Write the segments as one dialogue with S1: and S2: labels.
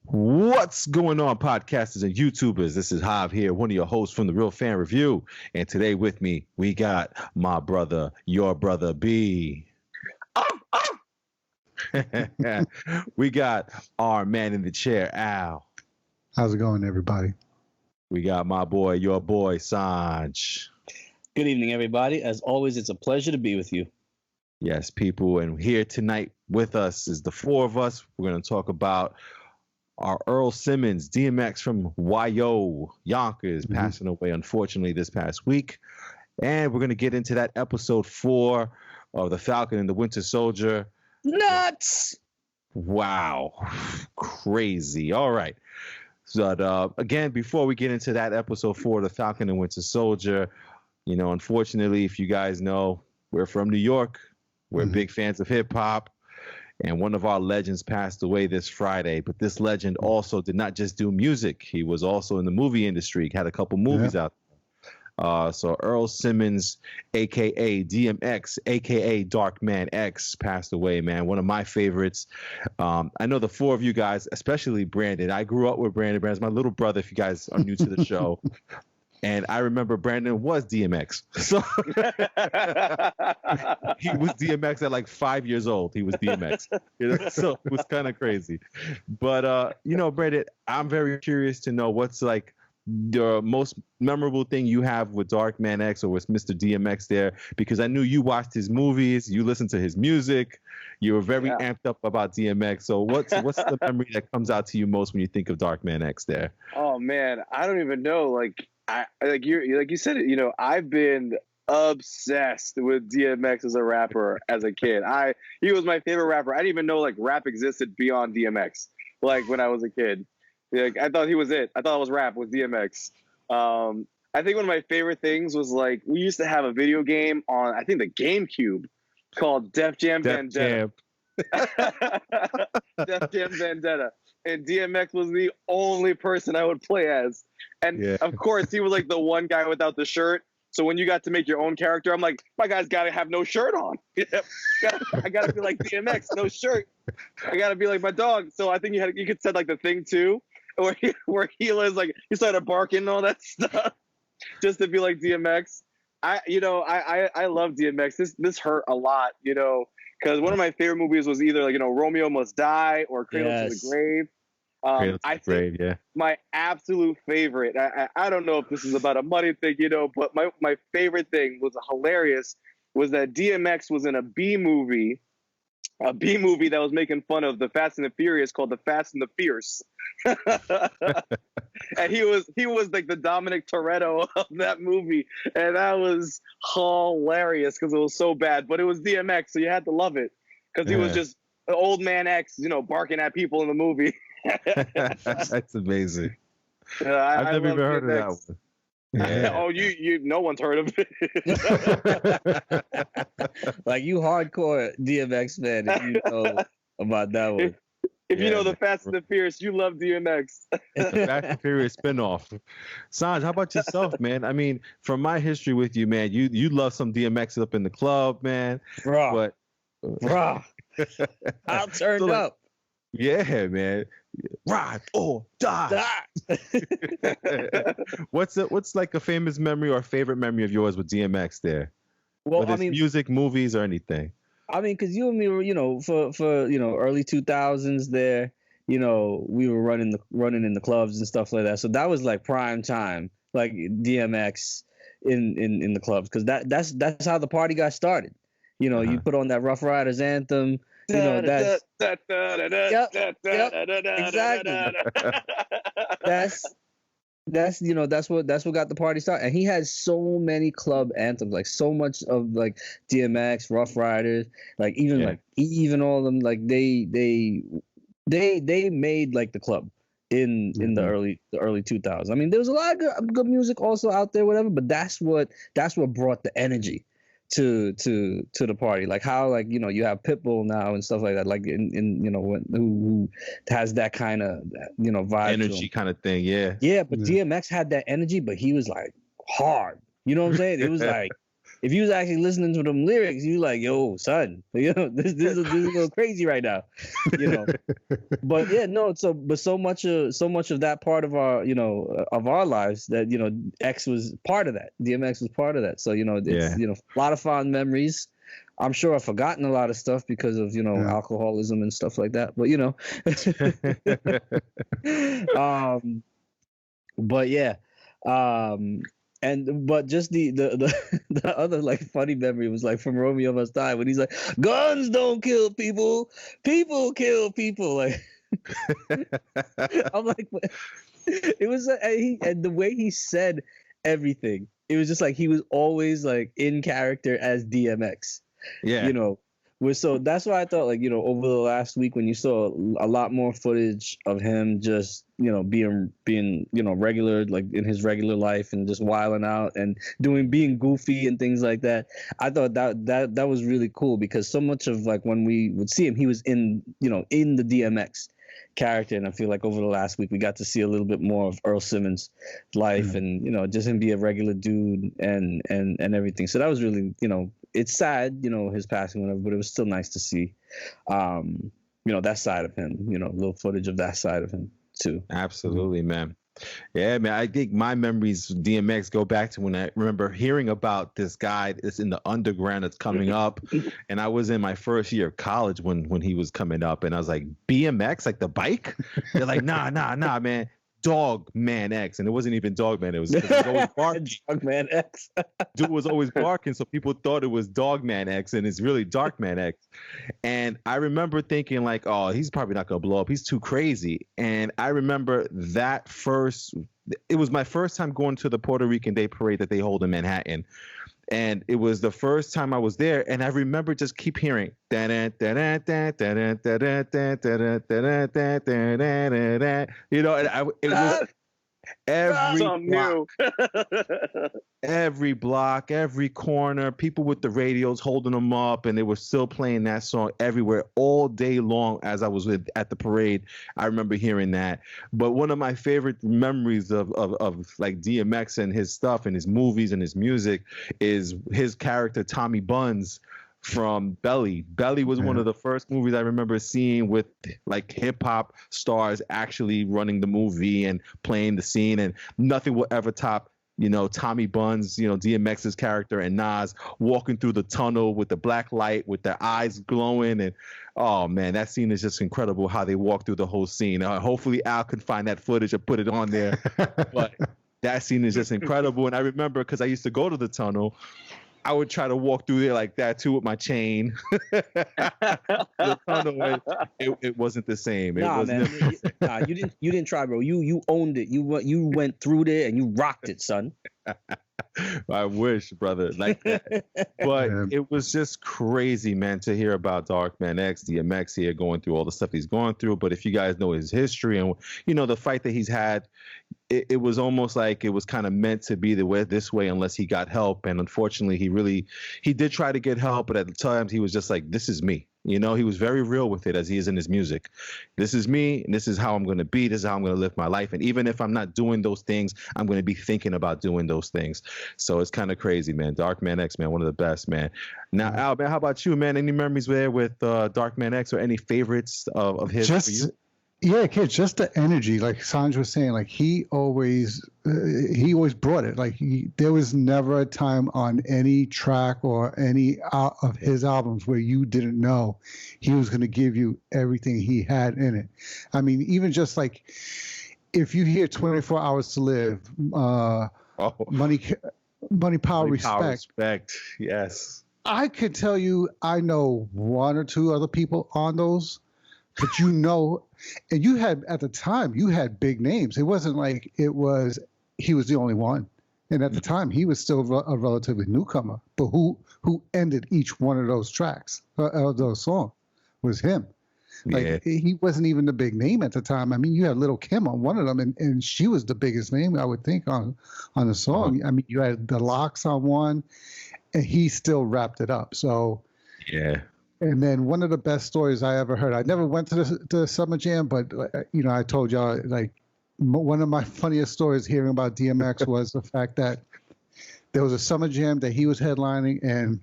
S1: What's going on, podcasters and YouTubers? This is Hav here, one of your hosts from the Real Fan Review. And today with me, we got my brother, your brother B. We got our man in the chair, Al.
S2: How's it going, everybody?
S1: We got my boy, your boy, Sanj.
S3: Good evening, everybody. As always, it's a pleasure to be with you.
S1: Yes, people. And here tonight with us is the four of us. We're going to talk about our Earl Simmons, DMX from YO, Yonkers, passing away, unfortunately, this past week. And we're going to get into that episode 4 of The Falcon and the Winter Soldier.
S3: Nuts!
S1: Wow. Crazy. All right. So, again, before we get into that episode 4 of The Falcon and Winter Soldier, you know, unfortunately, if you guys know, we're from New York. We're big fans of hip hop. And one of our legends passed away this Friday. But this legend also did not just do music. He was also in the movie industry. He had a couple movies out there. So Earl Simmons, a.k.a. DMX, a.k.a. Darkman X, passed away, man. One of my favorites. I know the four of you guys, especially Brandon. I grew up with Brandon. Brandon's my little brother, if you guys are new to the show. And I remember Brandon was DMX. So he was DMX at like 5 years old. He was DMX. You know? So it was kind of crazy. But, you know, Brandon, I'm very curious to know what's like the most memorable thing you have with Darkman X or with Mr. DMX there, because I knew you watched his movies, you listened to his music, you were very amped up about DMX. So what's the memory that comes out to you most when you think of Darkman X there?
S4: Oh man, I don't even know. Like you said it. You know, I've been obsessed with DMX as a rapper as a kid. He was my favorite rapper. I didn't even know like rap existed beyond DMX. Like when I was a kid, like I thought he was it. I thought it was rap with DMX. I think one of my favorite things was like we used to have a video game on I think the GameCube called Def Jam Vendetta. Def Jam Vendetta. And DMX was the only person I would play as. And of course, he was like the one guy without the shirt. So when you got to make your own character, I'm like, my guy's got to have no shirt on. I got to be like DMX, no shirt. I got to be like my dog. So I think you could set like the thing too, where he was like, he started barking and all that stuff just to be like DMX. I love DMX. This hurt a lot, you know, because one of my favorite movies was either like, you know, Romeo Must Die or Cradle to the Grave. I think my absolute favorite, I don't know if this is about a money thing, you know, but my favorite thing was hilarious was that DMX was in a B movie that was making fun of the Fast and the Furious called The Fast and the Fierce. And he was like the Dominic Toretto of that movie. And that was hilarious because it was so bad, but it was DMX. So you had to love it because he was just an old man X, you know, barking at people in the movie.
S1: That's amazing.
S4: I've
S1: never even heard of that one.
S4: Yeah. Oh, you no one's heard of it.
S3: Like you hardcore DMX fan if you know about that one.
S4: If you know the Fast and the Fierce, you love DMX.
S1: The Fast and Furious spinoff. Sanj, how about yourself, man? I mean, from my history with you, man, you love some DMX up in the club, man.
S3: Bro. I'll turn up.
S1: Yeah, man. Ride or die. What's like a famous memory or favorite memory of yours with DMX there?
S3: Well,
S1: whether it's music, movies, or anything.
S3: I mean, because you and me were, you know, for you know, early 2000s there, you know, we were running in the clubs and stuff like that. So that was like prime time, like DMX in the clubs, because that's how the party got started. You know, you put on that Rough Riders anthem. You know, that's exactly. That's you know, that's what got the party started. And he had so many club anthems, like so much of like DMX, Rough Riders, like even like even all of them, like they made like the club in the early 2000s. I mean, there was a lot of good music also out there, whatever, but that's what brought the energy to the party. Like how, like, you know, you have Pitbull now and stuff like that, like in you know, who has that kind of, you know, vibe,
S1: energy kind of thing. But
S3: DMX had that energy, but he was like hard, you know what I'm saying? It was like if you was actually listening to them lyrics, you like, yo, son, you know, this is a little crazy right now, you know. But yeah, no, so much of that part of our, you know, of our lives that, you know, X was part of that. DMX was part of that. So, you know, it's you know, a lot of fond memories. I'm sure I've forgotten a lot of stuff because of, you know, alcoholism and stuff like that. But, you know, but yeah, but just the other like funny memory was like from Romeo Must Die when he's like, guns don't kill people, people kill people. Like, I'm like, it was and the way he said everything, it was just like he was always like in character as DMX.
S1: Yeah.
S3: You know, so that's why I thought, like, you know, over the last week when you saw a lot more footage of him just, you know, being, you know, regular, like in his regular life and just wilding out and being goofy and things like that. I thought that was really cool because so much of like when we would see him, he was in, you know, in the DMX character, and I feel like over the last week we got to see a little bit more of Earl Simmons' life and, you know, just him be a regular dude and everything. So that was really, you know, it's sad, you know, his passing, whatever, but it was still nice to see, you know, that side of him, you know, a little footage of that side of him too.
S1: Absolutely, man. Yeah, man. I think my memories of DMX go back to when I remember hearing about this guy that's in the underground that's coming up, and I was in my first year of college when he was coming up, and I was like, BMX, like the bike? They're like, nah, man. Dog Man X, and it wasn't even Dog Man. It was always barking.
S3: Dog Man X.
S1: Dude was always barking, so people thought it was Dog Man X, and it's really Dark Man X. And I remember thinking like, oh, he's probably not gonna blow up. He's too crazy. And I remember that it was my first time going to the Puerto Rican Day Parade that they hold in Manhattan. And it was the first time I was there, and I remember just keep hearing you know, and it was every block, every corner, people with the radios holding them up, and they were still playing that song everywhere all day long as I was at the parade. I remember hearing that. But one of my favorite memories of like DMX and his stuff and his movies and his music is his character Tommy Buns from Belly. Belly was one of the first movies I remember seeing with like hip hop stars actually running the movie and playing the scene, and nothing will ever top, you know, Tommy Buns, you know, DMX's character, and Nas walking through the tunnel with the black light with their eyes glowing. And oh man, that scene is just incredible how they walk through the whole scene. Hopefully Al can find that footage and put it on there. But that scene is just incredible. And I remember because I used to go to the tunnel, I would try to walk through there like that too with my chain. The tunnel, it wasn't the same.
S3: Nah, man, you didn't try, bro. You owned it. You went through there and you rocked it, son.
S1: I wish, brother, like that. But it was just crazy, man, to hear about Dark Man X, DMX here going through all the stuff he's going through. But if you guys know his history and, you know, the fight that he's had, it was almost like it was kind of meant to be this way unless he got help. And unfortunately, he did try to get help, but at the times he was just like, this is me. You know, he was very real with it as he is in his music. This is me, and this is how I'm going to be. This is how I'm going to live my life. And even if I'm not doing those things, I'm going to be thinking about doing those things. So it's kind of crazy, man. Dark Man X, man, one of the best, man. Now, Al, man, how about you, man? Any memories there with Dark Man X or any favorites of his for you?
S2: Yeah, kid, just the energy, like Sanj was saying, like he always brought it. Like there was never a time on any track or any of his albums where you didn't know he was going to give you everything he had in it. I mean, even just like if you hear 24 Hours to Live, Money, Power, Respect.
S1: Yes.
S2: I could tell you, I know one or two other people on those. But you know, and you had at the time you had big names. It wasn't like he was the only one. And at the time he was still a relatively newcomer. But who ended each one of those tracks of those songs was him. Like he wasn't even the big name at the time. I mean, you had Little Kim on one of them, and she was the biggest name I would think on the song. I mean, you had the Locks on one, and he still wrapped it up. So
S1: yeah.
S2: And then one of the best stories I ever heard, I never went to the Summer Jam, but, you know, I told y'all, like, one of my funniest stories hearing about DMX was the fact that there was a summer jam that he was headlining, and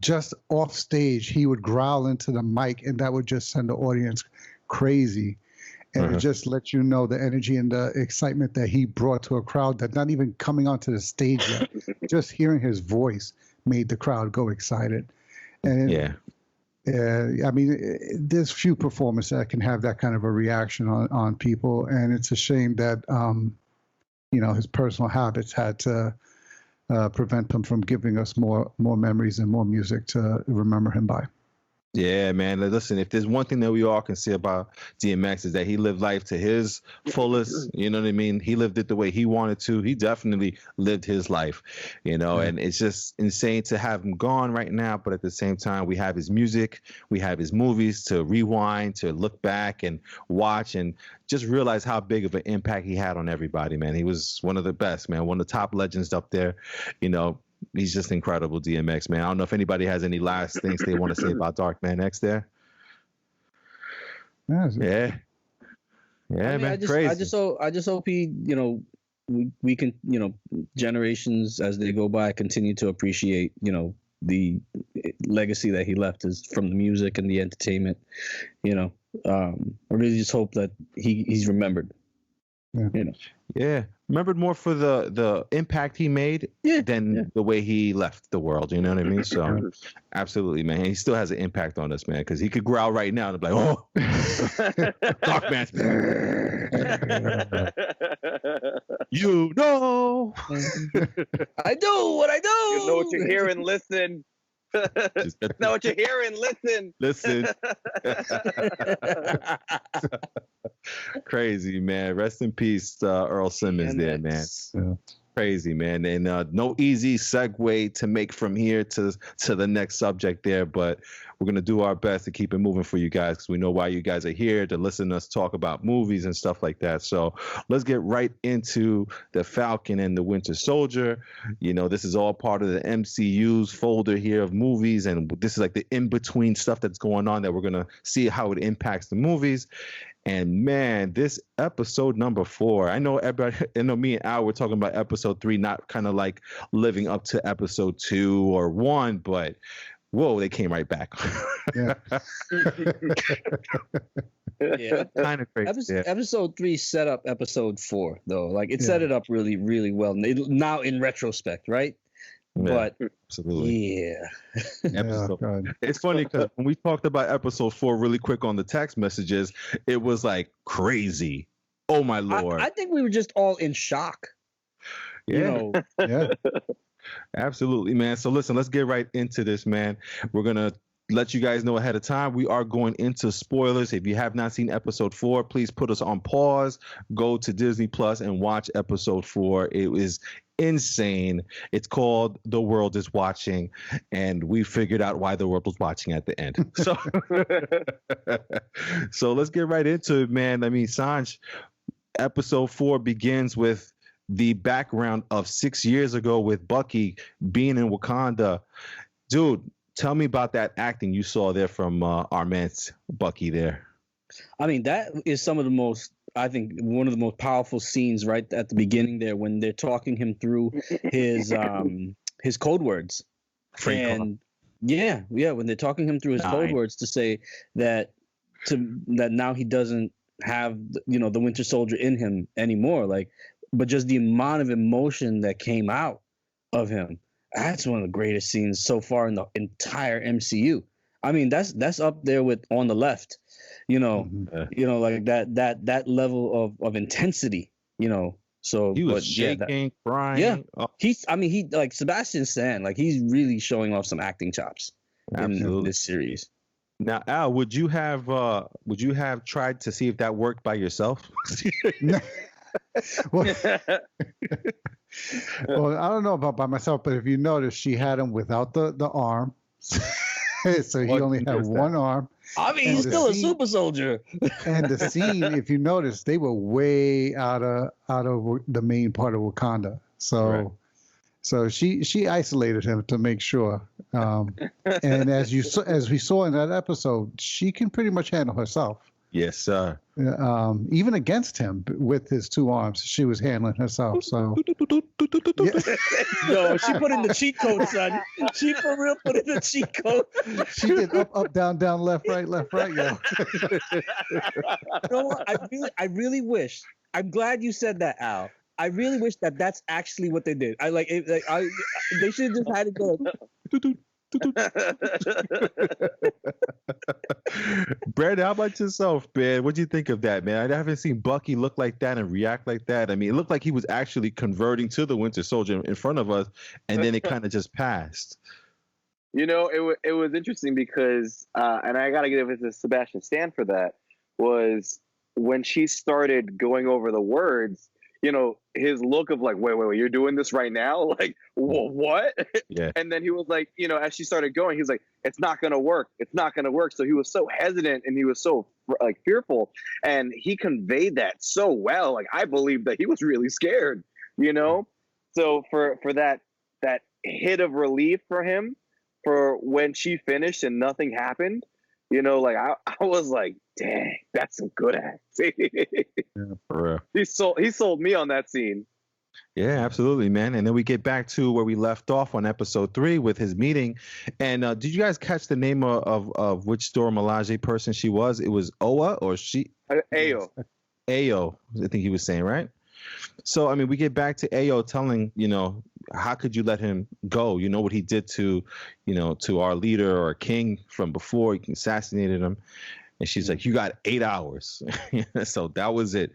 S2: just off stage, he would growl into the mic, and that would just send the audience crazy. And it just lets you know the energy and the excitement that he brought to a crowd that's not even coming onto the stage yet. Just hearing his voice made the crowd go excited. And I mean, there's few performers that can have that kind of a reaction on people, and it's a shame that his personal habits had to prevent him from giving us more memories and more music to remember him by.
S1: Yeah, man. Listen, if there's one thing that we all can say about DMX is that he lived life to his fullest. You know what I mean? He lived it the way he wanted to. He definitely lived his life, and it's just insane to have him gone right now. But at the same time, we have his music, we have his movies to rewind, to look back and watch and just realize how big of an impact he had on everybody, man. He was one of the best, man. One of the top legends up there, He's just incredible, DMX, man. I don't know if anybody has any last things they want to say about Dark Man X there. Yeah,
S3: man.
S1: Crazy.
S3: I just hope he, we can, generations as they go by continue to appreciate, the legacy that he left is from the music and the entertainment. I really just hope that he's remembered.
S1: Yeah, remembered more for the impact he made than the way he left the world. You know what I mean? So, absolutely, man. He still has an impact on us, man, because he could growl right now and be like, "Oh, Dark Man." You know,
S3: I do what I do.
S4: You know what you hear and listen. Know what you hear and listen.
S1: Listen. Crazy, man. Rest in peace, Earl Simmons there, man. Yeah. Crazy, man. And no easy segue to make from here to the next subject there, but we're going to do our best to keep it moving for you guys because we know why you guys are here, to listen to us talk about movies and stuff like that. So let's get right into the Falcon and the Winter Soldier. This is all part of the MCU's folder here of movies, and this is like the in-between stuff that's going on that we're going to see how it impacts the movies. And man, this episode number 4, I know me and Al were talking about episode 3, not kind of like living up to episode 2 or 1, but whoa, they came right back.
S2: Yeah.
S3: Yeah.
S1: Kind of crazy.
S3: Episode 3 set up episode 4, though. Like it set it up really, really well. Now in retrospect, right?
S1: Yeah,
S3: but
S1: absolutely.
S3: Yeah.
S1: It's funny because when we talked about episode 4 really quick on the text messages, it was like crazy. Oh my Lord.
S3: I think we were just all in shock.
S1: Yeah. Yeah. Absolutely, man. So listen, let's get right into this, man. We're going to let you guys know ahead of time. We are going into spoilers. If you have not seen episode 4, please put us on pause. Go to Disney Plus and watch episode 4. It is insane. It's called The World Is Watching, and we figured out why the world was watching at the end. So let's get right into it, man. I mean, Sanj, episode 4 begins with the background of 6 years ago with Bucky being in Wakanda. Dude, tell me about that acting you saw there from our man Bucky there.
S3: I mean, that is some of the most, I think, one of the most powerful scenes right at the beginning there when they're talking him through his code words. When they're talking him through his code words to say that now he doesn't have the Winter Soldier in him anymore, but just the amount of emotion that came out of him. That's one of the greatest scenes so far in the entire MCU. I mean, that's up there with On the Left, like that level of intensity, So
S1: he was shaking, crying.
S3: Yeah, he like Sebastian Stan, like he's really showing off some acting chops in this series.
S1: Now, Al, would you have tried to see if that worked by yourself?
S2: Well, I don't know about by myself, but if you notice, she had him without the arm, so he only had one arm.
S3: I mean, he's still a super soldier.
S2: And the scene, if you notice, they were way out of the main part of Wakanda. So, right. So she isolated him to make sure. And as we saw in that episode, she can pretty much handle herself.
S1: Yes, sir.
S2: Even against him with his two arms, she was handling herself. So yeah.
S3: Yo, she put in the cheat code, son. She for real put in the cheat code.
S2: She did up, down, left, right, yo.
S3: You know what? I really wish. I'm glad you said that, Al. I really wish that that's actually what they did. I like it. Like, they should have just had it go.
S1: Brandon, how about yourself, man? What do you think of that, man? I haven't seen Bucky look like that and react like that. I mean, it looked like he was actually converting to the Winter Soldier in front of us, and then it kind of just passed.
S4: You know, it was interesting because, and I got to give it to Sebastian Stan for that, was when she started going over the words, you know, his look of like, wait, you're doing this right now? Like, what?
S1: Yeah.
S4: And then he was like, you know, as she started going, he was like, it's not going to work. It's not going to work. So he was so hesitant and he was so like fearful. And he conveyed that so well. Like, I believe that he was really scared, you know? So for that hit of relief for him, for when she finished and nothing happened, you know, like I was like, dang, that's some good acting.
S1: Yeah, for real.
S4: He sold me on that scene.
S1: Yeah, absolutely, man. And then we get back to where we left off on episode 3 with his meeting. And did you guys catch the name of which Dora Milaje person she was? It was Oa or she?
S4: Ayo.
S1: Ayo, I think he was saying, right? So, I mean, we get back to Ayo telling, you know, how could you let him go? You know what he did to, you know, to our leader or king from before. He assassinated him. And she's like, you got 8 hours. So that was it.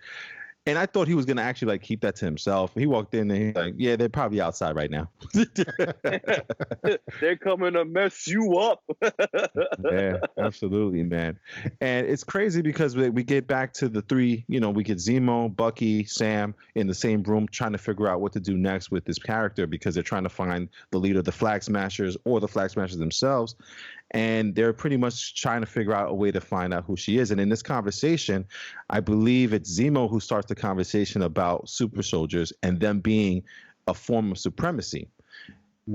S1: And I thought he was going to actually like keep that to himself. He walked in and he's like, yeah, they're probably outside right now.
S4: They're coming to mess you up.
S1: Yeah, absolutely, man. And it's crazy because we get back to the 3, you know, we get Zemo, Bucky, Sam in the same room trying to figure out what to do next with this character because they're trying to find the leader of the Flag Smashers or the Flag Smashers themselves. And they're pretty much trying to figure out a way to find out who she is. And in this conversation, I believe it's Zemo who starts the conversation about super soldiers and them being a form of supremacy.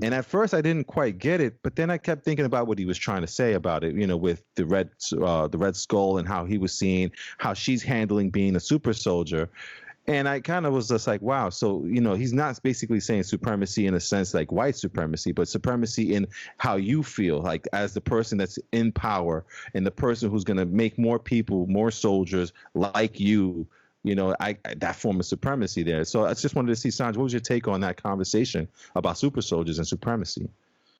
S1: And at first I didn't quite get it, but then I kept thinking about what he was trying to say about it, you know, with the Red Skull and how he was seeing how she's handling being a super soldier. And I kind of was just like, wow. So, you know, he's not basically saying supremacy in a sense like white supremacy, but supremacy in how you feel like as the person that's in power and the person who's going to make more people, more soldiers like you, you know, that form of supremacy there. So I just wanted to see, Sanj, what was your take on that conversation about super soldiers and supremacy?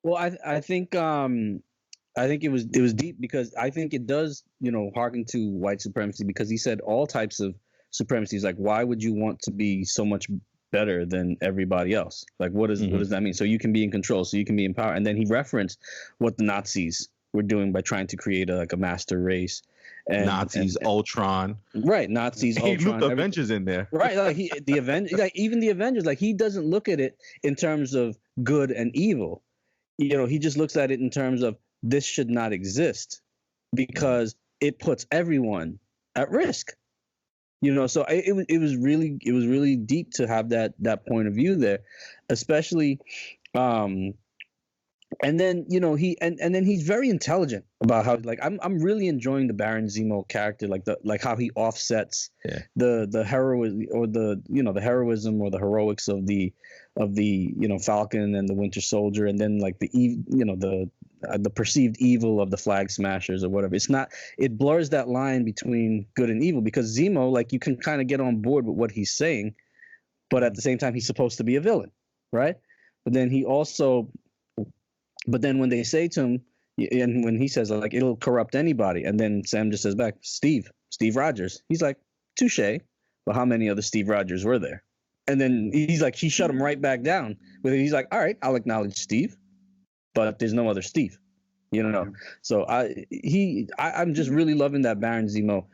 S3: Well, I think it was deep because I think it does, you know, harken to white supremacy because he said all types of supremacy. Like, why would you want to be so much better than everybody else? Like, what does that mean? So you can be in control, so you can be in power. And then he referenced what the Nazis were doing by trying to create a master race. And,
S1: Nazis, Ultron.
S3: Right, Nazis,
S1: He
S3: Ultron.
S1: looked Avengers in there.
S3: Right, like the Avengers, like even the Avengers, like he doesn't look at it in terms of good and evil. You know, he just looks at it in terms of this should not exist because it puts everyone at risk. You know, so it was really deep to have that point of view there, especially. And then, you know, and then he's very intelligent about how, like, I'm really enjoying the Baron Zemo character, like how he offsets the heroism or the heroism or the heroics of the you know, Falcon and the Winter Soldier, and then like the perceived evil of the Flag Smashers or whatever. It blurs that line between good and evil because Zemo, like, you can kind of get on board with what he's saying, but at the same time he's supposed to be a villain, right? But then when they say to him, and when he says, like, it'll corrupt anybody, and then Sam just says back, Steve Rogers. He's like, touche, but how many other Steve Rogers were there? And then he's like, he shut him right back down. He's like, all right, I'll acknowledge Steve, but there's no other Steve, you know? So I'm just really loving that Baron Zemo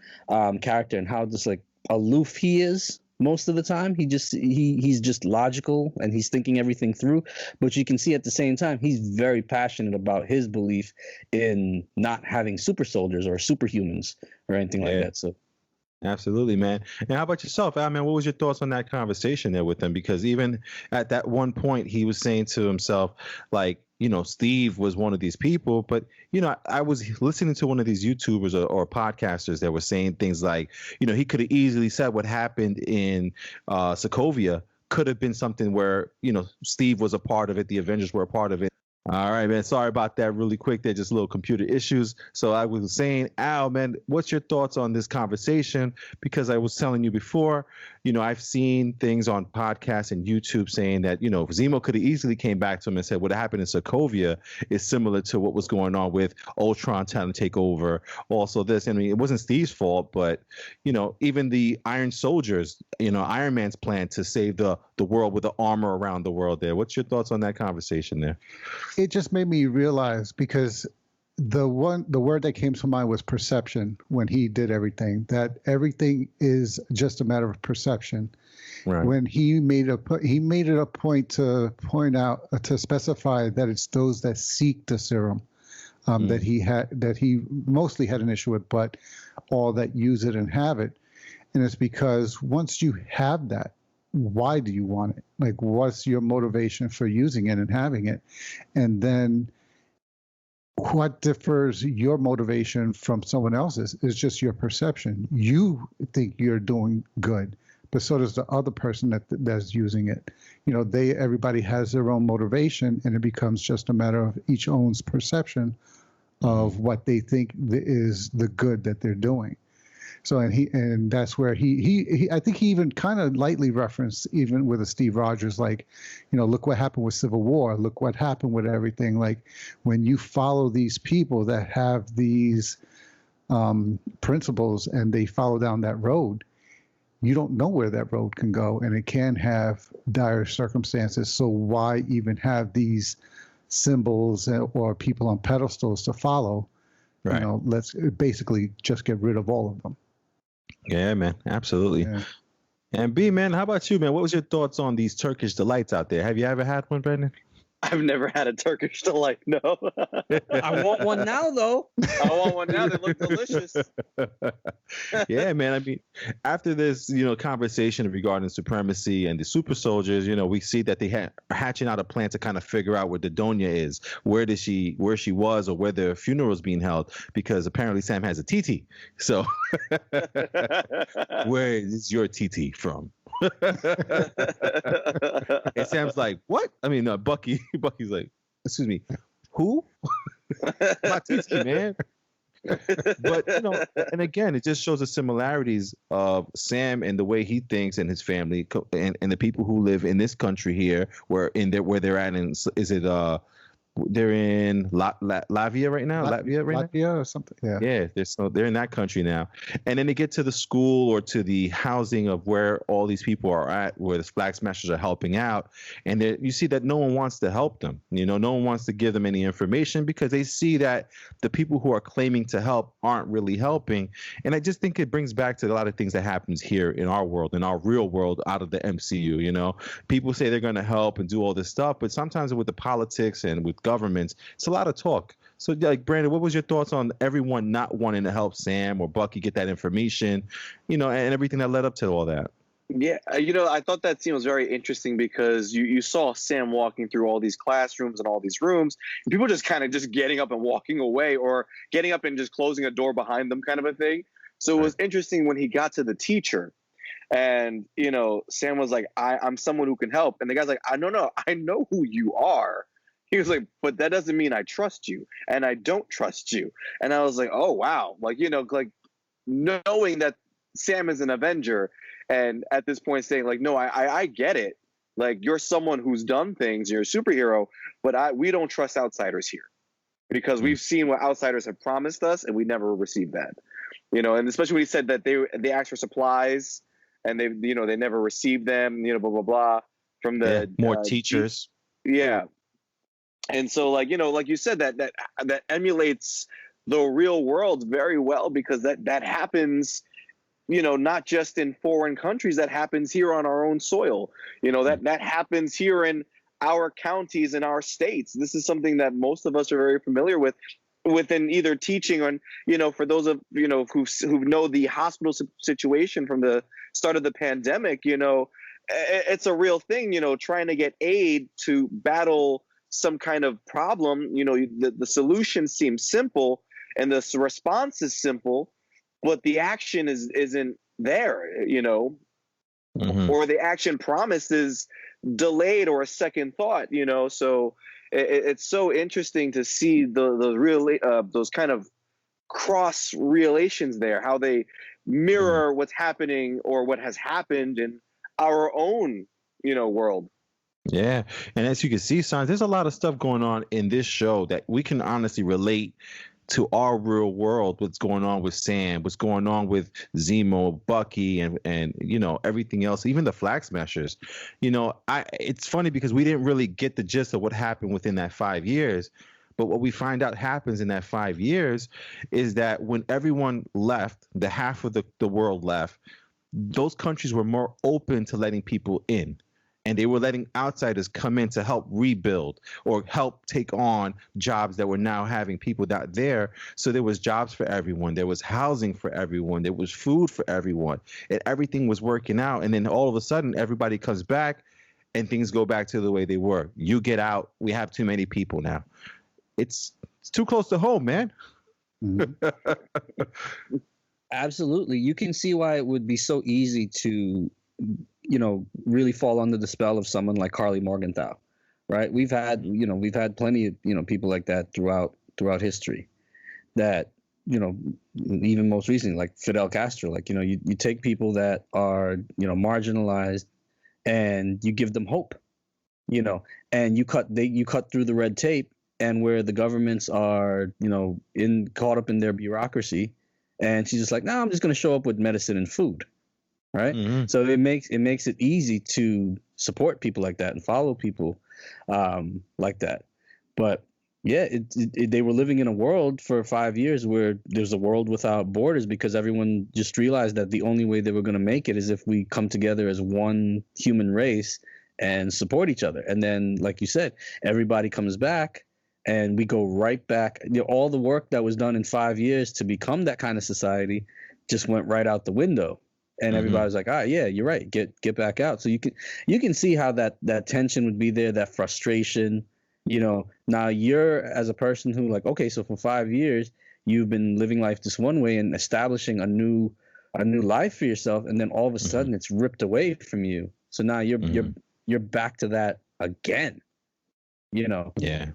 S3: character and how just like aloof he is. Most of the time, he's just logical and he's thinking everything through. But you can see at the same time, he's very passionate about his belief in not having super soldiers or superhumans or anything like that. So,
S1: absolutely, man. And how about yourself, Al, man? What was your thoughts on that conversation there with him? Because even at that one point, he was saying to himself, like, Steve was one of these people. But, I was listening to one of these YouTubers or podcasters that were saying things like, he could have easily said what happened in Sokovia could have been something where, Steve was a part of it. The Avengers were a part of it. All right, man. Sorry about that really quick. They're just little computer issues. So I was saying, Al, man, what's your thoughts on this conversation? Because I was telling you before, I've seen things on podcasts and YouTube saying that, Zemo could have easily came back to him and said what happened in Sokovia is similar to what was going on with Ultron trying to take over. Also this, it wasn't Steve's fault, but, even the Iron Soldiers, Iron Man's plan to save the world with the armor around the world there. What's your thoughts on that conversation there?
S2: It just made me realize, because the word that came to mind was perception when he did everything, that everything is just a matter of perception. Right. When he made it a point to point out, to specify that it's those that seek the serum that he mostly had an issue with, but all that use it and have it. And it's because once you have that, why do you want it? Like, what's your motivation for using it and having it? And then what differs your motivation from someone else's is just your perception. You think you're doing good, but so does the other person that's using it. Everybody has their own motivation, and it becomes just a matter of each own's perception of what they think is the good that they're doing. So and that's where he I think he even kind of lightly referenced, even with a Steve Rogers, like, look what happened with Civil War, look what happened with everything. Like, when you follow these people that have these principles and they follow down that road, you don't know where that road can go, and it can have dire circumstances. So why even have these symbols or people on pedestals to follow? Right. Let's basically just get rid of all of them.
S1: Yeah, man, absolutely. Yeah. And B, man, how about you, man? What was your thoughts on these Turkish delights out there? Have you ever had one, Brendan?
S4: I've never had a Turkish delight. No.
S3: I want one now, though.
S4: I want one now. They look delicious.
S1: Yeah, man. I mean, after this, conversation regarding supremacy and the super soldiers, we see that they are hatching out a plan to kind of figure out where Dodonia is, where she was, or where the funeral is being held, because apparently Sam has a TT. So, where is your TT from? And Sam's like, what? I mean, Bucky's like, excuse me, who? My TT, man. But and again, it just shows the similarities of Sam and the way he thinks and his family and the people who live in this country here, where they're at. In, is it they're in Latvia right now?
S2: Latvia or something.
S1: Yeah. They're in that country now. And then they get to the school or to the housing of where all these people are at, where the Flag Smashers are helping out. And you see that no one wants to help them. No one wants to give them any information, because they see that the people who are claiming to help aren't really helping. And I just think it brings back to a lot of things that happens here in our world, in our real world, out of the MCU. People say they're going to help and do all this stuff, but sometimes with the politics and with governments, it's a lot of talk. So, like, Brandon, what was your thoughts on everyone not wanting to help Sam or Bucky get that information, and everything that led up to all that?
S4: Yeah, I thought that scene was very interesting, because you saw Sam walking through all these classrooms and all these rooms, and people just kind of just getting up and walking away, or getting up and just closing a door behind them, kind of a thing. So it was interesting when he got to the teacher, and Sam was like, I'm someone who can help, and the guy's like, I know who you are. He was like, but that doesn't mean I trust you, and I don't trust you. And I was like, oh, wow. Like, like knowing that Sam is an Avenger, and at this point saying like, no, I get it. Like, you're someone who's done things, you're a superhero, but we don't trust outsiders here, because we've seen what outsiders have promised us, and we never received that. And especially when he said that they asked for supplies, and they never received them, blah, blah, blah, from the
S1: more teachers.
S4: Yeah. And so, like you said, that emulates the real world very well, because that happens, not just in foreign countries, that happens here on our own soil. That happens here in our counties, in our states. This is something that most of us are very familiar with, within either teaching on, for those of, who know the hospital situation from the start of the pandemic, it's a real thing, trying to get aid to battle some kind of problem, the solution seems simple and the response is simple, but the action isn't there, or the action promised is delayed or a second thought, so it's so interesting to see the real those kind of cross relations there, how they mirror what's happening or what has happened in our own world.
S1: Yeah. And as you can see, Sons, there's a lot of stuff going on in this show that we can honestly relate to our real world. What's going on with Sam, what's going on with Zemo, Bucky, and everything else, even the Flag Smashers. It's funny because we didn't really get the gist of what happened within that 5 years. But what we find out happens in that 5 years is that when everyone left, the half of the world left, those countries were more open to letting people in. And they were letting outsiders come in to help rebuild or help take on jobs that were now having people out there. So there was jobs for everyone. There was housing for everyone. There was food for everyone. And everything was working out. And then all of a sudden, everybody comes back and things go back to the way they were. You get out. We have too many people now. It's too close to home, man.
S3: Absolutely. You can see why it would be so easy to really fall under the spell of someone like Carly Morgenthau, right? We've had plenty of, people like that throughout history that, even most recently, like Fidel Castro, like, you take people that are, marginalized and you give them hope, and you cut through the red tape, and where the governments are, caught up in their bureaucracy, and she's just like, no, I'm just going to show up with medicine and food. Right. Mm-hmm. So it makes it easy to support people like that and follow people like that. But yeah, they were living in a world for 5 years where there's a world without borders, because everyone just realized that the only way they were going to make it is if we come together as one human race and support each other. And then, like you said, everybody comes back and we go right back. All the work that was done in 5 years to become that kind of society just went right out the window. And everybody was like, yeah, you're right. Get back out. So you can see how that tension would be there, that frustration. Now you're, as a person who, like, okay, so for 5 years you've been living life this one way and establishing a new life for yourself, and then all of a sudden it's ripped away from you. So now you're back to that again.
S1: Yeah.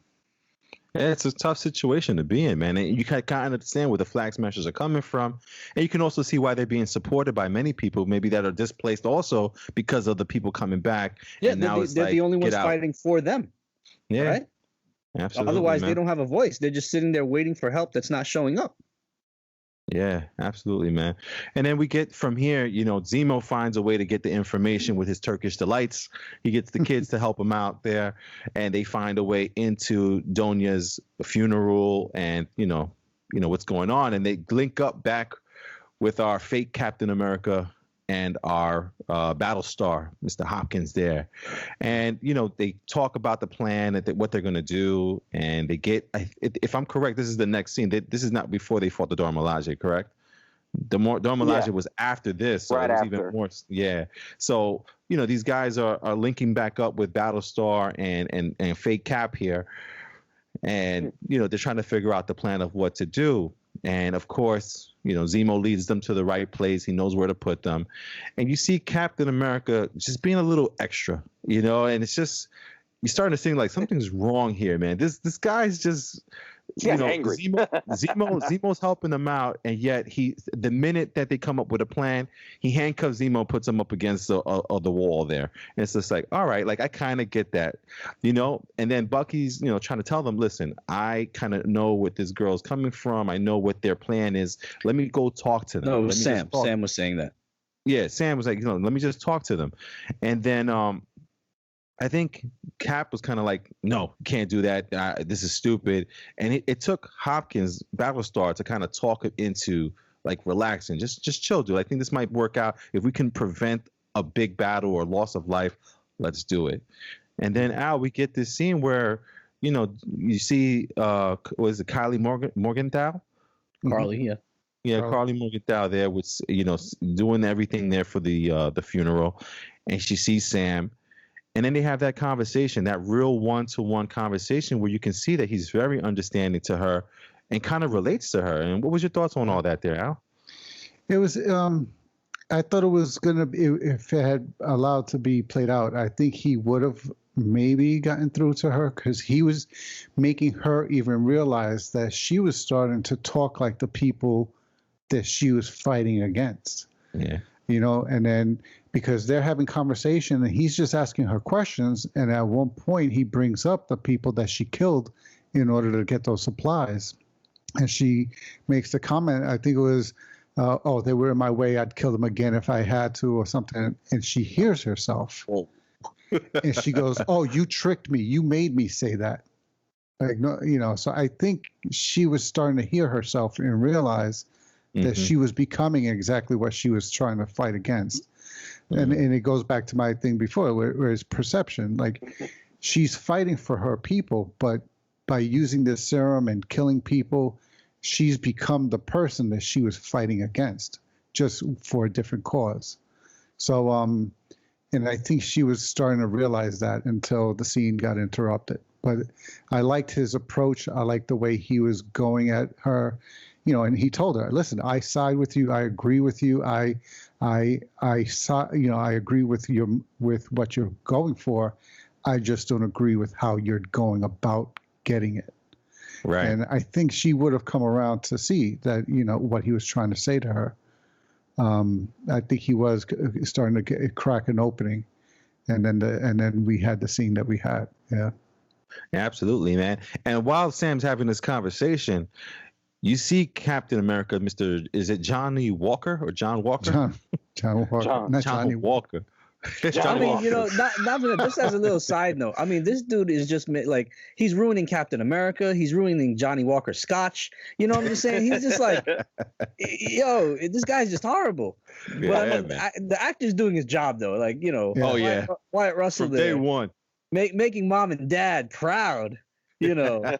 S1: It's a tough situation to be in, man. And you can kind of understand where the Flag Smashers are coming from. And you can also see why they're being supported by many people, maybe that are displaced also because of the people coming back.
S3: Yeah,
S1: and now
S3: they're the only ones fighting for them.
S1: Yeah.
S3: Right?
S1: Absolutely.
S3: Otherwise,
S1: man.
S3: They don't have a voice. They're just sitting there waiting for help that's not showing up.
S1: Yeah, absolutely, man. And then we get from here, Zemo finds a way to get the information with his Turkish delights. He gets the kids to help him out there, and they find a way into Donya's funeral and, what's going on. And they link up back with our fake Captain America and our Battlestar, Mr. Hopkins there. And, they talk about the plan, what they're going to do. And they get, if I'm correct, this is the next scene. This is not before they fought the Dora Milaje, correct? The Dora Milaje was after this. So
S4: right
S1: it was
S4: after.
S1: even more. Yeah. So, these guys are linking back up with Battlestar and fake Cap here. And, they're trying to figure out the plan of what to do. And of course, Zemo leads them to the right place. He knows where to put them. And you see Captain America just being a little extra, and it's just, you're starting to think like something's wrong here, man. This guy's just,
S4: angry.
S1: Zemo's helping them out. And yet the minute that they come up with a plan, he handcuffs Zemo, puts him up against the wall there. And it's just like, all right, like I kind of get that, and then Bucky's, trying to tell them, listen, I kind of know what this girl's coming from. I know what their plan is. Let me go talk to them.
S3: No, it was Sam. Sam was saying that.
S1: Yeah. Sam was like, let me just talk to them. And then, I think Cap was kind of like, no, can't do that. This is stupid. And it took Hopkins, Battlestar, to kind of talk him into like relaxing, just chill, dude. I think this might work out. If we can prevent a big battle or loss of life, let's do it. And then Al, we get this scene where, you see, was it Kylie Morgenthau?
S3: Carly, yeah.
S1: Yeah, Carly Morgenthau there was, doing everything there for the funeral, and she sees Sam. And then they have that conversation, that real one-to-one conversation where you can see that he's very understanding to her and kind of relates to her. And what was your thoughts on all that there, Al?
S2: It was. I thought it was gonna be, if it had allowed to be played out, I think he would have maybe gotten through to her, because he was making her even realize that she was starting to talk like the people that she was fighting against.
S1: Yeah.
S2: And then because they're having conversation and he's just asking her questions, and at one point he brings up the people that she killed in order to get those supplies, and she makes the comment, I think it was, oh, they were in my way, I'd kill them again if I had to, or something. And she hears herself.
S4: Oh.
S2: And she goes, oh, you tricked me. You made me say that. Like, no, so I think she was starting to hear herself and realize that she was becoming exactly what she was trying to fight against. And it goes back to my thing before, where it's perception. Like, she's fighting for her people, but by using this serum and killing people, she's become the person that she was fighting against, just for a different cause. So, and I think she was starting to realize that until the scene got interrupted. But I liked his approach. I liked the way he was going at her, and he told her, listen, I side with you. I agree with you. I agree with what you're going for. I just don't agree with how you're going about getting it.
S1: Right.
S2: And I think she would have come around to see that, what he was trying to say to her. I think he was starting to crack an opening, and then we had the scene that we had. Yeah.
S1: Absolutely, man. And while Sam's having this conversation, you see Captain America, is it Johnny Walker or John Walker?
S2: John Walker. Not
S1: Johnny Walker.
S3: I mean, not for just as a little side note. I mean, this dude is just like, he's ruining Captain America. He's ruining Johnny Walker Scotch. You know what I'm just saying? He's just like, yo, this guy's just horrible.
S1: Yeah,
S3: but the actor's doing his job though. Like,
S1: Oh yeah,
S3: Wyatt Russell
S1: from
S3: there,
S1: day one,
S3: making mom and dad proud.
S2: Yeah.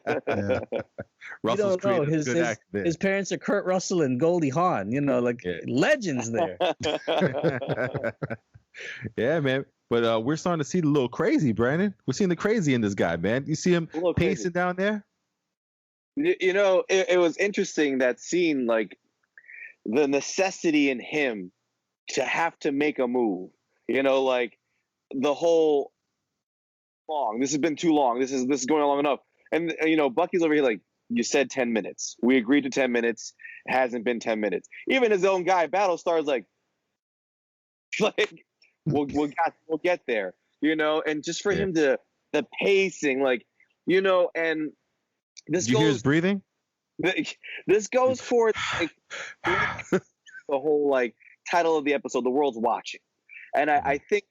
S1: Russell's created
S3: his,
S1: a good act there.
S3: His parents are Kurt Russell and Goldie Hawn. Legends there.
S1: Yeah, man. But we're starting to see the little crazy, Brandon. We're seeing the crazy in this guy, man. You see him pacing down there?
S4: It was interesting, that scene, like the necessity in him to have to make a move. Like the whole this has been too long. This is going on long enough. And Bucky's over here like, you said 10 minutes. We agreed to 10 minutes. It hasn't been 10 minutes. Even his own guy, Battlestar's like we'll get there, and just for him to, the pacing, and this
S1: Did you hear his breathing?
S4: This goes for the whole title of the episode, The World's Watching. And I think,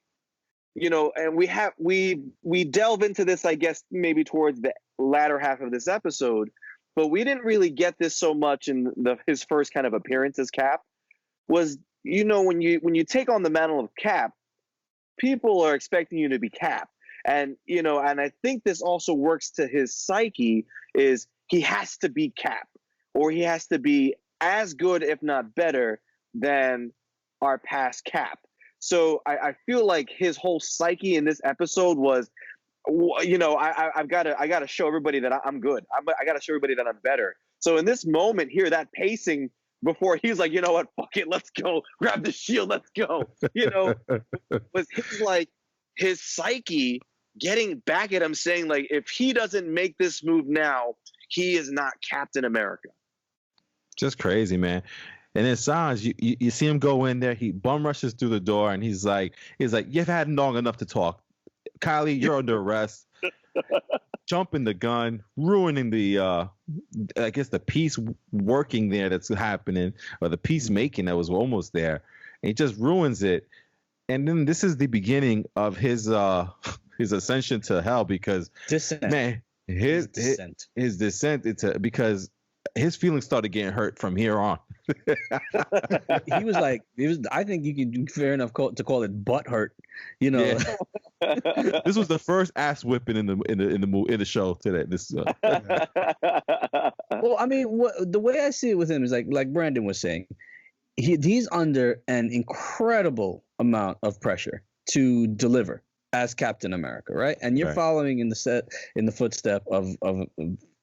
S4: and we delve into this, I guess, maybe towards the latter half of this episode, but we didn't really get this so much in his first kind of appearance as Cap. Was, when you take on the mantle of Cap, people are expecting you to be Cap. And, and I think this also works to his psyche, is he has to be Cap, or he has to be as good, if not better, than our past Cap. So I feel like his whole psyche in this episode was, I gotta show everybody that I'm good. I gotta show everybody that I'm better. So in this moment here, that pacing before he's like, you know what, fuck it, let's go, grab the shield, let's go. Was his psyche getting back at him, saying like, if he doesn't make this move now, he is not Captain America.
S1: Just crazy, man. And then Sanj, you see him go in there. He bum rushes through the door, and he's like, you've had long enough to talk. Kylie, you're under arrest. Jumping the gun, ruining the, I guess, the peace working there that's happening, or the peacemaking that was almost there. And he just ruins it. And then this is the beginning of his ascension to hell, because
S3: Descent.
S1: Man, his descent into, because his feelings started getting hurt from here on.
S3: He was I think you can do fair enough to call it butt hurt.
S1: Yeah. This was the first ass whipping in the show today.
S3: Well, I mean, the way I see it with him is like Brandon was saying, he's under an incredible amount of pressure to deliver as Captain America, right? And you're
S1: Right.
S3: following in the footstep of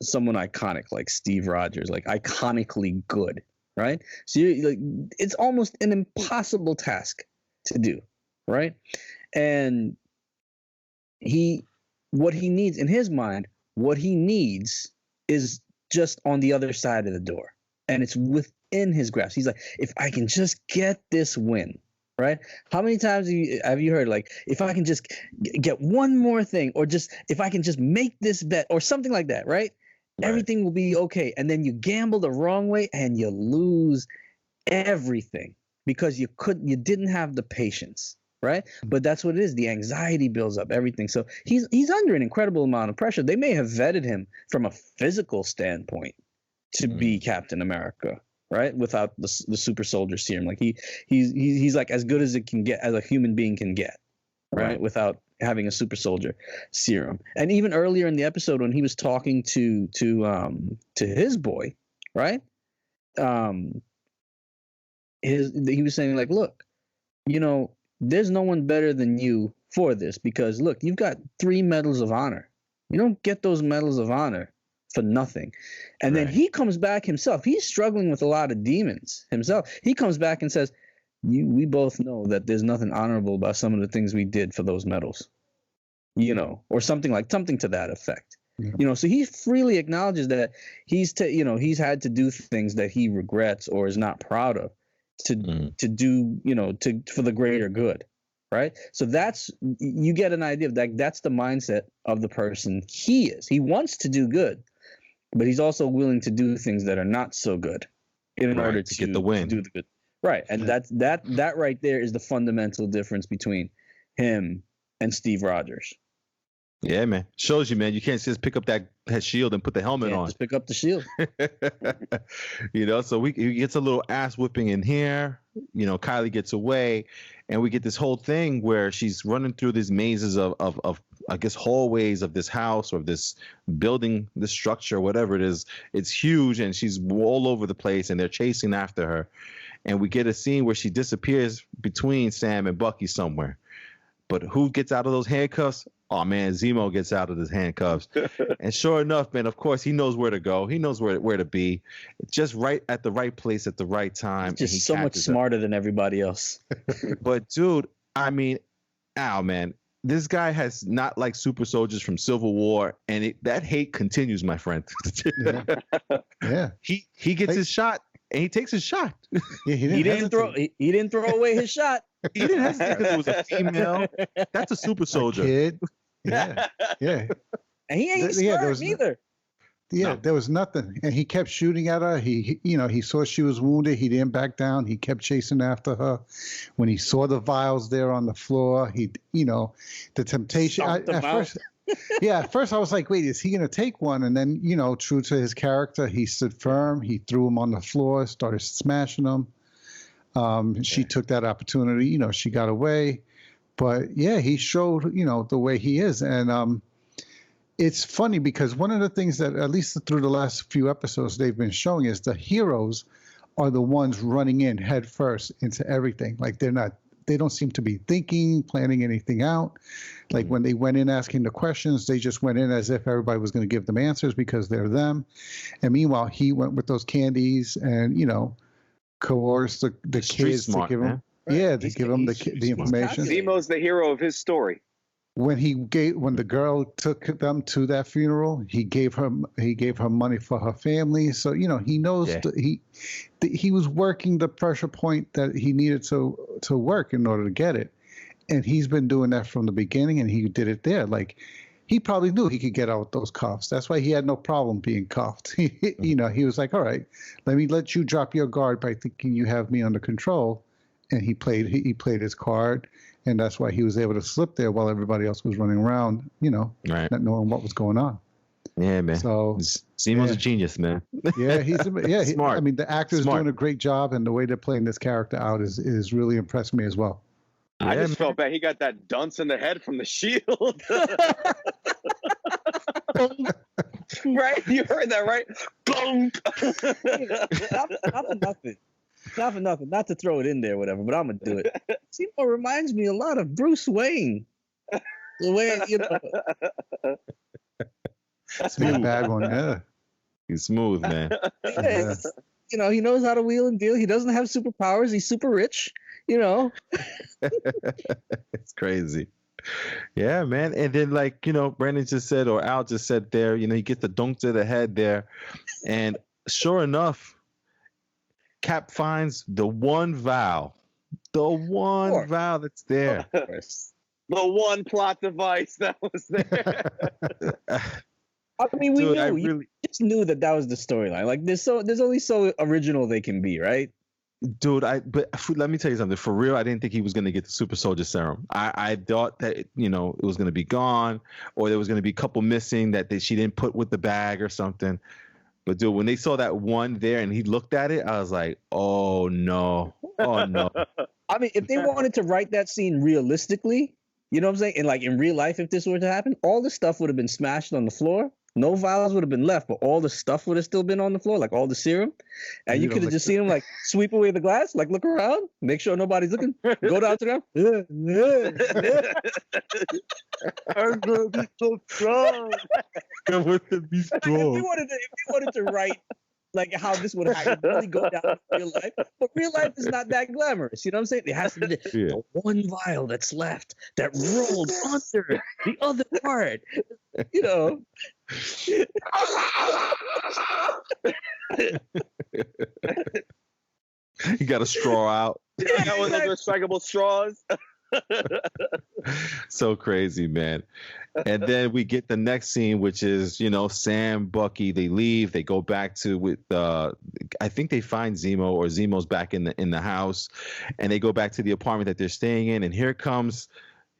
S3: someone iconic like Steve Rogers, like iconically good, right? So you like it's almost an impossible task to do, right? And what he needs in his mind, what he needs is just on the other side of the door, and it's within his grasp. He's like, if I can just get this win, right? How many times have you heard, like, if I can just get one more thing, or just if I can just make this bet or something like that, right? Everything will be okay. And then you gamble the wrong way and you lose everything because you didn't have the patience, right? But that's what it is. The anxiety builds up, everything. So he's under an incredible amount of pressure. They may have vetted him from a physical standpoint to be Captain America, right? Without the super soldier serum. Like he's like as good as it can get, as a human being can get, right? Without having a super soldier serum. And even earlier in the episode when he was talking to his boy, right? He was saying, like, look, you know, there's no one better than you for this, because look, you've got 3 medals of honor. You don't get those medals of honor for nothing. And then he comes back himself. He's struggling with a lot of demons himself. He comes back and says, we both know that there's nothing honorable about some of the things we did for those medals, you know, or something to that effect. Yeah. You know, so he freely acknowledges that he's had to do things that he regrets or is not proud of to do, you know, for the greater good. Right. So you get an idea of that. That's the mindset of the person he is. He wants to do good, but he's also willing to do things that are not so good in order to
S1: get the win.
S3: Do the good. Right. And that right there is the fundamental difference between him and Steve Rogers.
S1: Yeah, man. Shows you, man. You can't just pick up that shield and put the helmet on.
S3: Just pick up the shield.
S1: You know, so he gets a little ass whipping in here. You know, Kylie gets away, and we get this whole thing where she's running through these mazes of I guess hallways of this house or this building, this structure, whatever it is. It's huge, and she's all over the place, and they're chasing after her. And we get a scene where she disappears between Sam and Bucky somewhere. But who gets out of those handcuffs? Oh, man, Zemo gets out of his handcuffs. And sure enough, man, of course, he knows where to go. He knows where to be. Just right at the right place at the right time.
S3: He's just so much smarter than everybody else.
S1: But, dude, I mean, man, this guy has not like super soldiers from Civil War, and that hate continues, my friend.
S2: Yeah.
S1: He gets his shot, and he takes his shot.
S2: Yeah, he didn't
S3: throw away his shot.
S1: He didn't hesitate because it was a female. That's a super soldier.
S2: A kid. Yeah. Yeah.
S3: And he ain't scared either.
S2: Yeah, there was nothing. And he kept shooting at her. He saw she was wounded. He didn't back down. He kept chasing after her. When he saw the vials there on the floor, the temptation. At first I was like, wait, is he going to take one? And then, true to his character, he stood firm. He threw him on the floor, started smashing him. She took that opportunity, she got away, but yeah, he showed, the way he is. And, it's funny because one of the things that, at least through the last few episodes they've been showing, is the heroes are the ones running in head first into everything. Like they don't seem to be planning anything out. Like when they went in asking the questions, they just went in as if everybody was going to give them answers because they're them. And meanwhile, he went with those candies and, coerce the kids
S1: smart,
S2: to give him, to give them the information.
S4: Zemo's the hero of his story.
S2: When the girl took them to that funeral, he gave her money for her family. So he knows he was working the pressure point that he needed to work in order to get it, and he's been doing that from the beginning, and he did it there. Like he probably knew he could get out with those cuffs. That's why he had no problem being cuffed. He was like, all right, let me let you drop your guard by thinking you have me under control. And he played his card. And that's why he was able to slip there while everybody else was running around, not knowing what was going on.
S1: Yeah, man.
S2: So
S1: Zemo's a genius, man.
S2: Yeah, he's
S1: smart.
S2: I mean, the actor's doing a great job, and the way they're playing this character out is really impressed me as well.
S4: I just felt bad. He got that dunce in the head from the shield. Right? You heard that, right?
S3: Not for nothing. Not to throw it in there, whatever, but I'm going to do it. Zemo reminds me a lot of Bruce Wayne. The way, you know,
S2: That's a bad one. Yeah.
S1: He's smooth, man.
S3: yeah, you know, he knows how to wheel and deal. He doesn't have superpowers. He's super rich. You know,
S1: It's crazy. Yeah, man. And then, like, Brandon just said, or Al just said there, he gets the dunk to the head there. And sure enough, Cap finds the one vial. The one vial that's there.
S4: The one plot device that was there.
S3: I mean, we
S1: Dude,
S3: knew. You just knew that was the storyline. Like, there's only so original they can be, right?
S1: Dude, but let me tell you something. For real, I didn't think he was going to get the super soldier serum. I thought that, it was going to be gone, or there was going to be a couple missing that she didn't put with the bag or something. But dude, when they saw that one there and he looked at it, I was like, oh no. Oh no.
S3: I mean, if they wanted to write that scene realistically, you know what I'm saying? And like in real life, if this were to happen, all the stuff would have been smashed on the floor. No vials would have been left, but all the stuff would have still been on the floor, like all the serum. And you could have just seen him like sweep away the glass, like look around, make sure nobody's looking, go down to them. I'm gonna be so strong.
S1: I'm going to be
S3: Like,
S1: strong.
S3: if they wanted to write like how this would really go down in real life, but real life is not that glamorous. You know what I'm saying? It has to be the one vial that's left that rolled under the other part. You know.
S1: You got a straw out.
S4: Yeah, that was those recyclable straws.
S1: So crazy, man. And then we get the next scene, which is, Sam, Bucky, they leave, they go back to I think they find Zemo, or Zemo's back in the house, and they go back to the apartment that they're staying in, and here comes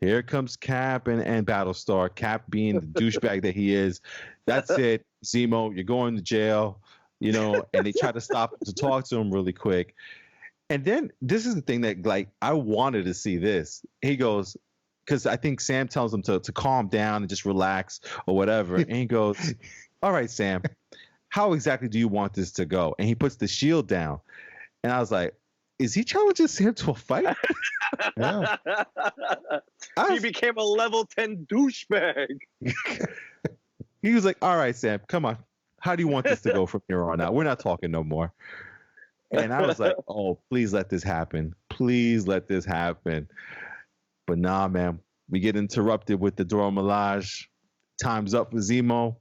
S1: Cap and Battlestar. Cap being the douchebag that he is. That's it. Zemo, you're going to jail, and they try to stop him to talk to him really quick. And then this is the thing that, like, I wanted to see this. He goes, because I think Sam tells him to calm down and just relax or whatever. And he goes, all right, Sam, how exactly do you want this to go? And he puts the shield down. And I was like, is he challenging Sam to a fight?
S2: Yeah.
S4: He became a level 10 douchebag.
S1: He was like, all right, Sam, come on. How do you want this to go from here on out? We're not talking no more. And I was like, oh, please let this happen. Please let this happen. But nah, man, we get interrupted with the Dora Milaje. Time's up for Zemo.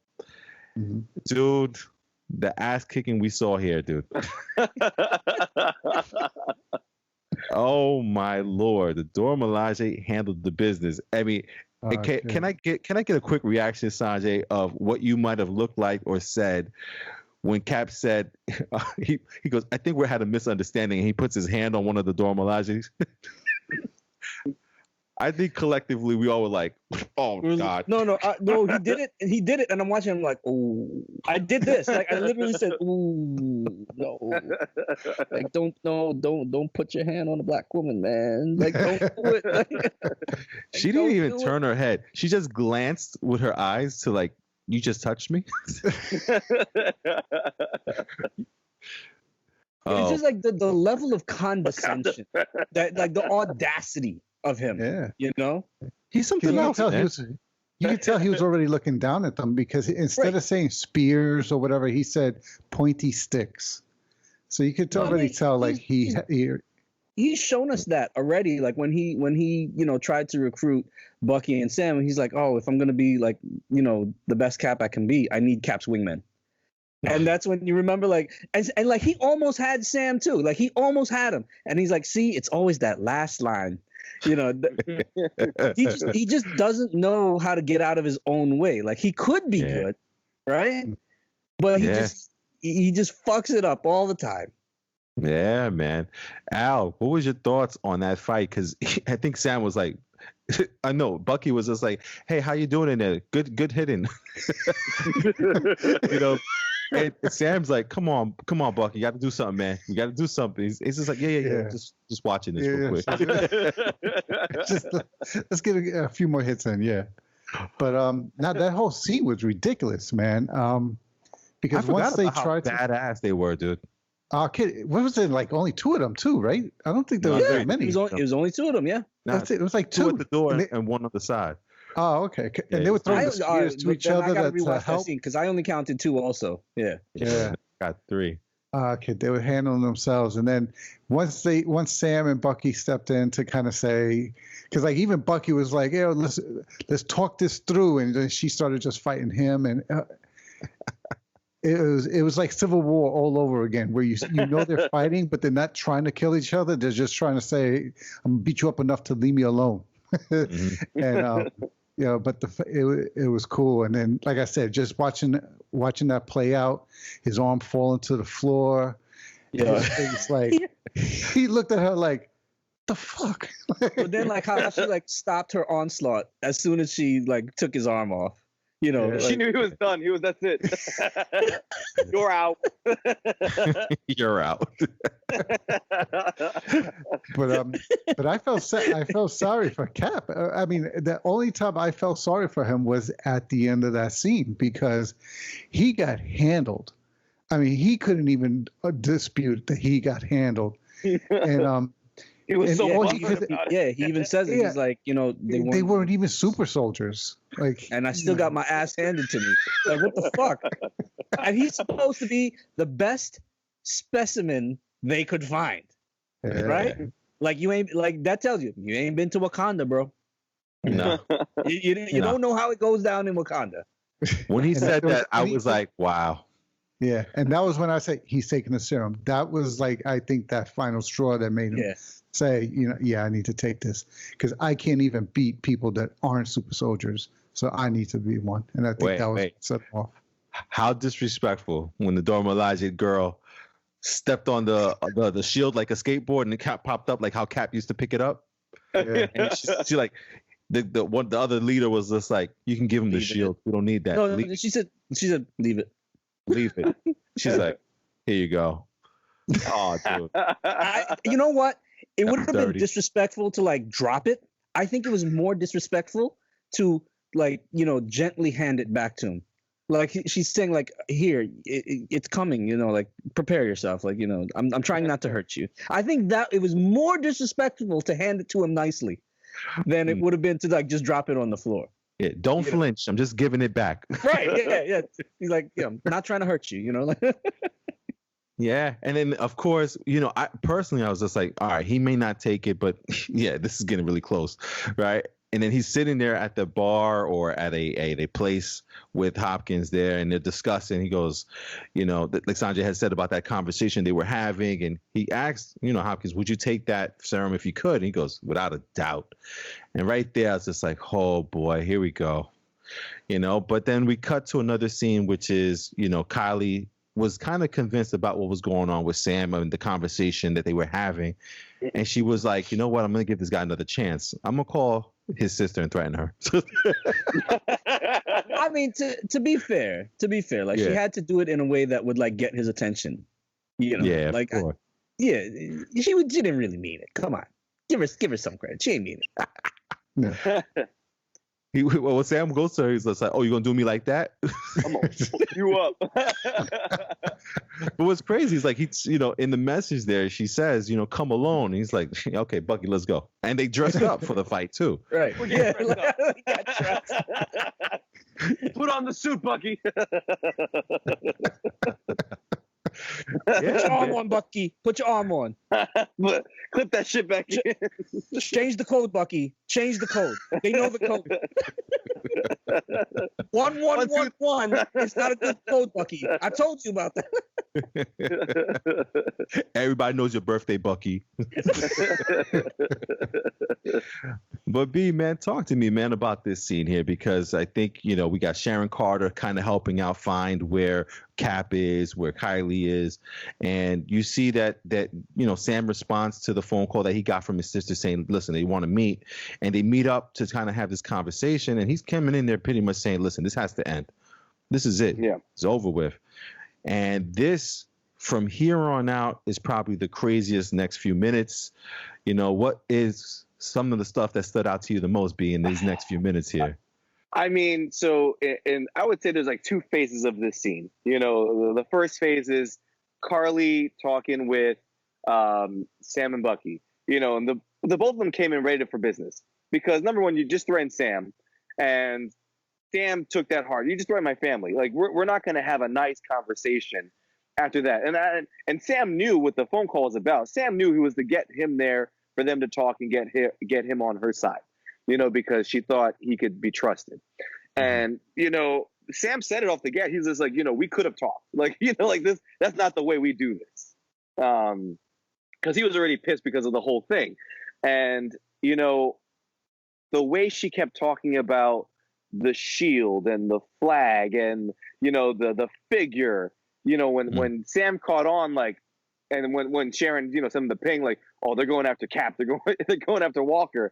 S1: Mm-hmm. Dude, the ass kicking we saw here, dude. Oh my Lord, the Dora Milaje handled the business. I mean, can I get a quick reaction, Sanjay, of what you might have looked like or said when Cap said, he goes, I think we had a misunderstanding, and he puts his hand on one of the Dora Milajes. I think collectively we all were like, oh God.
S3: No, he did it, and he did it, and I'm watching him like, oh, I did this. Like, I literally said, ooh, no. Like, don't put your hand on a black woman, man. Like, don't do it. Like,
S1: she didn't even turn her head. She just glanced with her eyes to, like, you just touched me?
S3: It's just like the level of condescension, that, like, the audacity of him.
S2: Yeah.
S3: You know?
S1: He's something else.
S2: You could tell he was already looking down at them, because instead of saying spears or whatever, he said pointy sticks. So you could already tell, like,
S3: he's shown us that already. Like when he tried to recruit Bucky and Sam, he's like, oh, if I'm gonna be like, the best Cap I can be, I need Cap's wingman. And that's when you remember, like, and like he almost had Sam too. Like he almost had him, and he's like, see, it's always that last line. He just doesn't know how to get out of his own way. Like he could be good, right? But he just fucks it up all the time.
S1: Yeah, man. Al, what was your thoughts on that fight? Because I think Sam was like, I know Bucky was just like, hey, how you doing in there? Good hitting. And Sam's like, come on, Bucky, you got to do something, man. You got to do something. He's just like, yeah. Just watching this real quick.
S2: Let's get a few more hits in, yeah. But now that whole scene was ridiculous, man. Because once they tried
S1: how badass they were, dude.
S2: Kid, what was it, like only two of them too, right? I don't think there was very many.
S3: It was only two of them, yeah.
S2: That's it. It was like two
S1: at the door and one on the side.
S2: Oh, okay.
S1: Yeah,
S2: And they were throwing
S3: I,
S2: the spears to
S3: but
S2: each
S3: then
S2: other
S3: I gotta
S2: to
S3: rewatch that
S2: help.
S3: scene because I only counted 2 also. Yeah.
S2: Yeah.
S1: Got 3.
S2: Okay, they were handling themselves, and then once Sam and Bucky stepped in to kind of say, because like even Bucky was like, "Yeah, let's talk this through," and then she started just fighting him, and it was like Civil War all over again, where you know they're fighting, but they're not trying to kill each other. They're just trying to say, "I'm gonna beat you up enough to leave me alone," and but it was cool. And then, like I said, just watching that play out, his arm falling to the floor.
S3: Yeah.
S2: It's like he looked at her like, the fuck.
S3: But then like how she like stopped her onslaught as soon as she like took his arm off. You know,
S2: Yeah.
S4: She knew he was done. That's it. You're out.
S1: You're out.
S2: But I felt sorry for Cap. I mean, the only time I felt sorry for him was at the end of that scene because he got handled. I mean, he couldn't even dispute that he got handled. And
S4: He was
S2: and
S4: so
S2: all
S4: bummed about it.
S3: he even says it.
S2: Yeah.
S3: He's like,
S2: they weren't even super soldiers. Like,
S3: and I still got my ass handed to me. Like, what the fuck? And he's supposed to be the best specimen they could find, right? Like you ain't like that tells you ain't been to Wakanda, bro.
S1: No.
S3: You
S1: No.
S3: don't know how it goes down in Wakanda.
S1: When he
S2: And
S1: said that, I
S2: and he-
S1: was like, wow.
S2: Yeah, and that was when I said he's taking the serum. That was like I think that final straw that made him
S3: Yeah.
S2: say, I need to take this because I can't even beat people that aren't super soldiers. So I need to be one, and I think that was what set him off.
S1: How disrespectful when the Dora Milaje girl stepped on the shield like a skateboard and the Cap popped up like how Cap used to pick it up.
S2: Yeah.
S1: And she like the other leader was just like, you can give him the
S3: Leave it.
S1: shield. We don't need that.
S3: No,
S1: leave,
S3: she said leave it.
S1: leave it. She's like, here you go. Oh, dude.
S3: You know what? It
S1: That
S3: would
S1: was
S3: have been
S1: dirty.
S3: disrespectful to like drop it. I think it was more disrespectful to like gently hand it back to him. Like she's saying like, here, it's coming. Like prepare yourself. Like I'm trying not to hurt you. I think that it was more disrespectful to hand it to him nicely than it would have been to like just drop it on the floor.
S1: Yeah, don't flinch. I'm just giving it back.
S3: Right? Yeah. He's like, I'm not trying to hurt you.
S1: Yeah, and then of course, I personally, I was just like, all right, he may not take it, but yeah, this is getting really close, right? And then he's sitting there at the bar or at a place with Hopkins there, and they're discussing. He goes, like Sanjay had said about that conversation they were having, and he asked, Hopkins, would you take that serum if you could? And he goes, without a doubt. And right there, I was just like, oh boy, here we go, But then we cut to another scene, which is, Kylie was kind of convinced about what was going on with Sam and the conversation that they were having. And she was like, you know what? I'm going to give this guy another chance. I'm going to call his sister and threaten her.
S3: I mean, to be fair, like she had to do it in a way that would like get his attention.
S1: Yeah,
S3: like
S1: of course.
S3: She didn't really mean it. Come on, give her some credit. She ain't mean it.
S1: When Sam goes to her, he's just like, oh, you going to do me like that?
S4: I'm gonna fuck you up.
S1: But what's crazy is like, in the message there, she says, come alone. And he's like, okay, Bucky, let's go. And they dressed up for the fight too.
S3: Right. Yeah.
S4: Put on the suit, Bucky.
S3: Put your arm on, Bucky. Put your arm on.
S4: Clip that shit back in.
S3: Change the code, Bucky. Change the code. They know the code. 1111. It's not a good code, Bucky. I told you about that.
S1: Everybody knows your birthday, Bucky. But B, man, talk to me, man, about this scene here, because I think, we got Sharon Carter kind of helping out find where Cap is, where Kylie is. And you see that Sam responds to the phone call that he got from his sister saying, listen, they want to meet. And they meet up to kind of have this conversation. And he's coming in there pretty much saying, listen, this has to end. This is it.
S4: Yeah.
S1: It's over with. And this, from here on out, is probably the craziest next few minutes. What is some of the stuff that stood out to you the most, B, in these next few minutes here?
S4: I mean, so, and I would say there's like 2 phases of this scene. The first phase is Carly talking with Sam and Bucky. And the both of them came in ready for business because number one, you just threatened Sam, And Sam took that hard. You destroyed my family. Like we're not going to have a nice conversation after that. And Sam knew what the phone call was about. Sam knew he was to get him there for them to talk and get him on her side, because she thought he could be trusted. And Sam said it off the get. He's just like, we could have talked. Like, like this. That's not the way we do this. Because he was already pissed because of the whole thing. And the way she kept talking about the shield and the flag and the figure, when Sam caught on, like, and when Sharon sent him the ping, like, oh, they're going after Cap, they're going after Walker.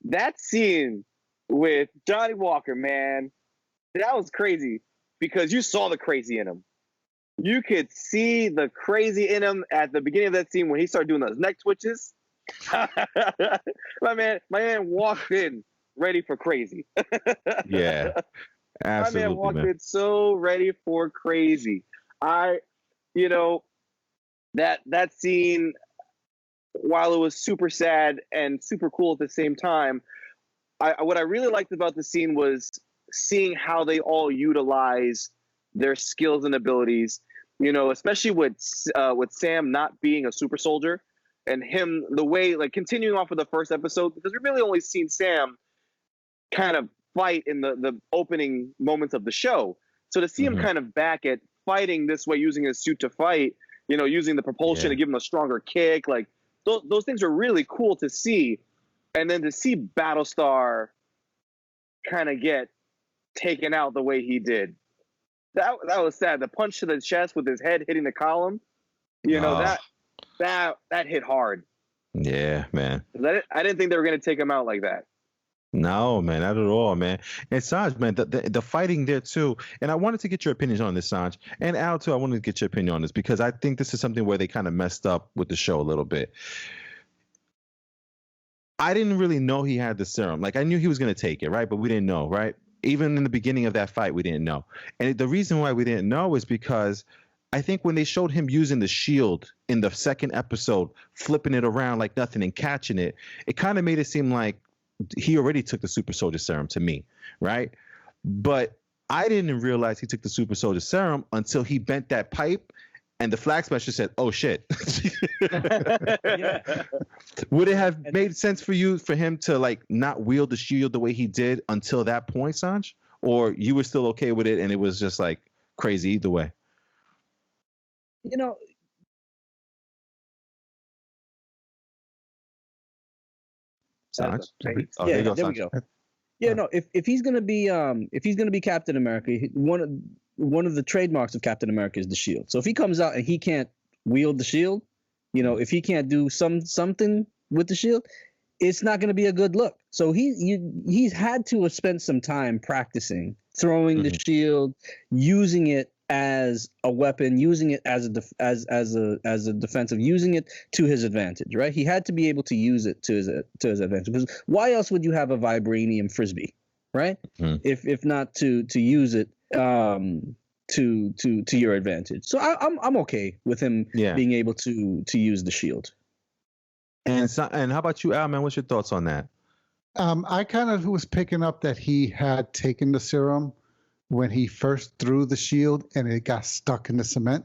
S4: That scene with Johnny Walker, man, that was crazy because you saw the crazy in him. You could see the crazy in him at the beginning of that scene when he started doing those neck twitches. my man walked in ready for crazy.
S1: Yeah, absolutely.
S4: My man walked in so ready for crazy. That scene, while it was super sad and super cool at the same time, what I really liked about the scene was seeing how they all utilize their skills and abilities. Especially with Sam not being a super soldier. And him, the way, like, continuing off of the first episode, because we've really only seen Sam kind of fight in the opening moments of the show. So to see him kind of back at fighting this way, using his suit to fight, using the propulsion to give him a stronger kick, like, those things are really cool to see. And then to see Battlestar kind of get taken out the way he did, that was sad. The punch to the chest with his head hitting the column, that hit hard.
S1: Yeah, man.
S4: I didn't think they were going to take him out like that.
S1: No, man, not at all, man. And Sanj, man, the fighting there too. And I wanted to get your opinions on this, Sanj, and Al too. I wanted to get your opinion on this because I think this is something where they kind of messed up with the show a little bit. I didn't really know he had the serum. Like, I knew he was going to take it, right? But we didn't know, right? Even in the beginning of that fight, we didn't know. And the reason why we didn't know is because I think when they showed him using the shield in the second episode, flipping it around like nothing and catching it, it kind of made it seem like he already took the super soldier serum to me, right? But I didn't realize he took the super soldier serum until he bent that pipe and the flag smasher said, oh shit. Would it have made sense for him to, like, not wield the shield the way he did until that point, Sanj? Or you were still okay with it and it was just like crazy either way? Sanj? Oh,
S3: yeah, there we go. Yeah, no. If he's gonna be Captain America, one of the trademarks of Captain America is the shield. So if he comes out and he can't wield the shield, if he can't do something with the shield, it's not going to be a good look. So he's had to have spent some time practicing throwing the shield, using it as a weapon, using it as a defensive, using it to his advantage, right? He had to be able to use it to his advantage, because why else would you have a vibranium frisbee, right? If not to use it to your advantage. So I'm okay with him being able to use the shield.
S1: And how about you, Al, man? What's your thoughts on that?
S2: I kind of was picking up that he had taken the serum when he first threw the shield and it got stuck in the cement.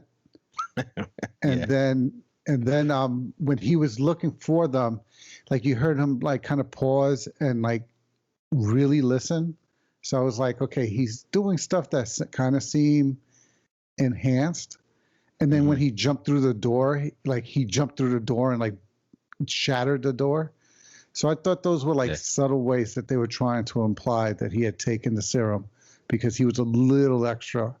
S2: And then when he was looking for them, like, you heard him, like, kind of pause and, like, really listen. So I was like, okay, he's doing stuff that kind of seemed enhanced. And then when he jumped through the door, he jumped through the door and, like, shattered the door. So I thought those were, like, subtle ways that they were trying to imply that he had taken the serum because he was a little extra.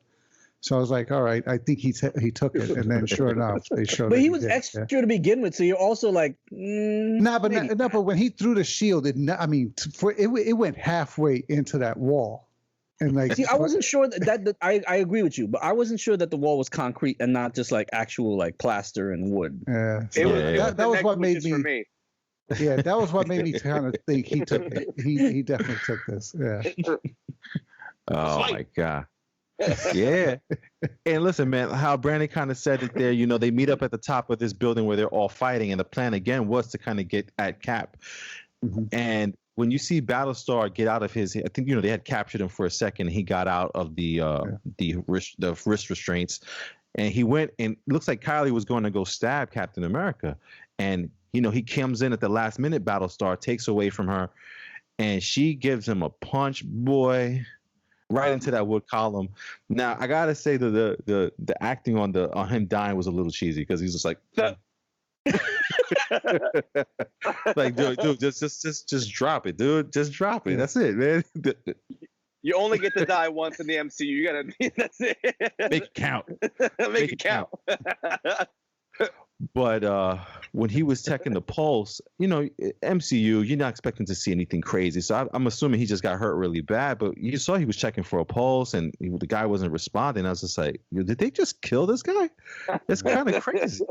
S2: So I was like, all right, I think he took it. And then sure enough, they showed it.
S3: But he was extra to begin with. So you're also like,
S2: but when he threw the shield, it went halfway into that wall. And, like,
S3: see, I wasn't sure that I agree with you, but I wasn't sure that the wall was concrete and not just, like, actual, like, plaster and wood.
S2: Yeah. That was what made me. Yeah, that was what made me kind of think he took it. He definitely took this. Yeah.
S1: Oh my God. Yeah. And listen, man, how Brandon kind of said it there, they meet up at the top of this building where they're all fighting, and the plan again was to kind of get at Cap. And when you see Battlestar get out of his, I think they had captured him for a second. He got out of the wrist restraints, and he went, and it looks like Kylie was going to go stab Captain America, and he comes in at the last minute. Battlestar takes away from her, and she gives him a punch, boy, right into that wood column. Now I gotta say the acting on him dying was a little cheesy, because he's just like. Like, dude, just drop it, dude. Just drop it. That's it, man.
S4: You only get to die once in the MCU. You gotta. That's it.
S1: Make it count.
S4: Make it count.
S1: But when he was checking the pulse, MCU, you're not expecting to see anything crazy. So I'm assuming he just got hurt really bad. But you saw he was checking for a pulse, and the guy wasn't responding. I was just like, did they just kill this guy? It's kind of crazy.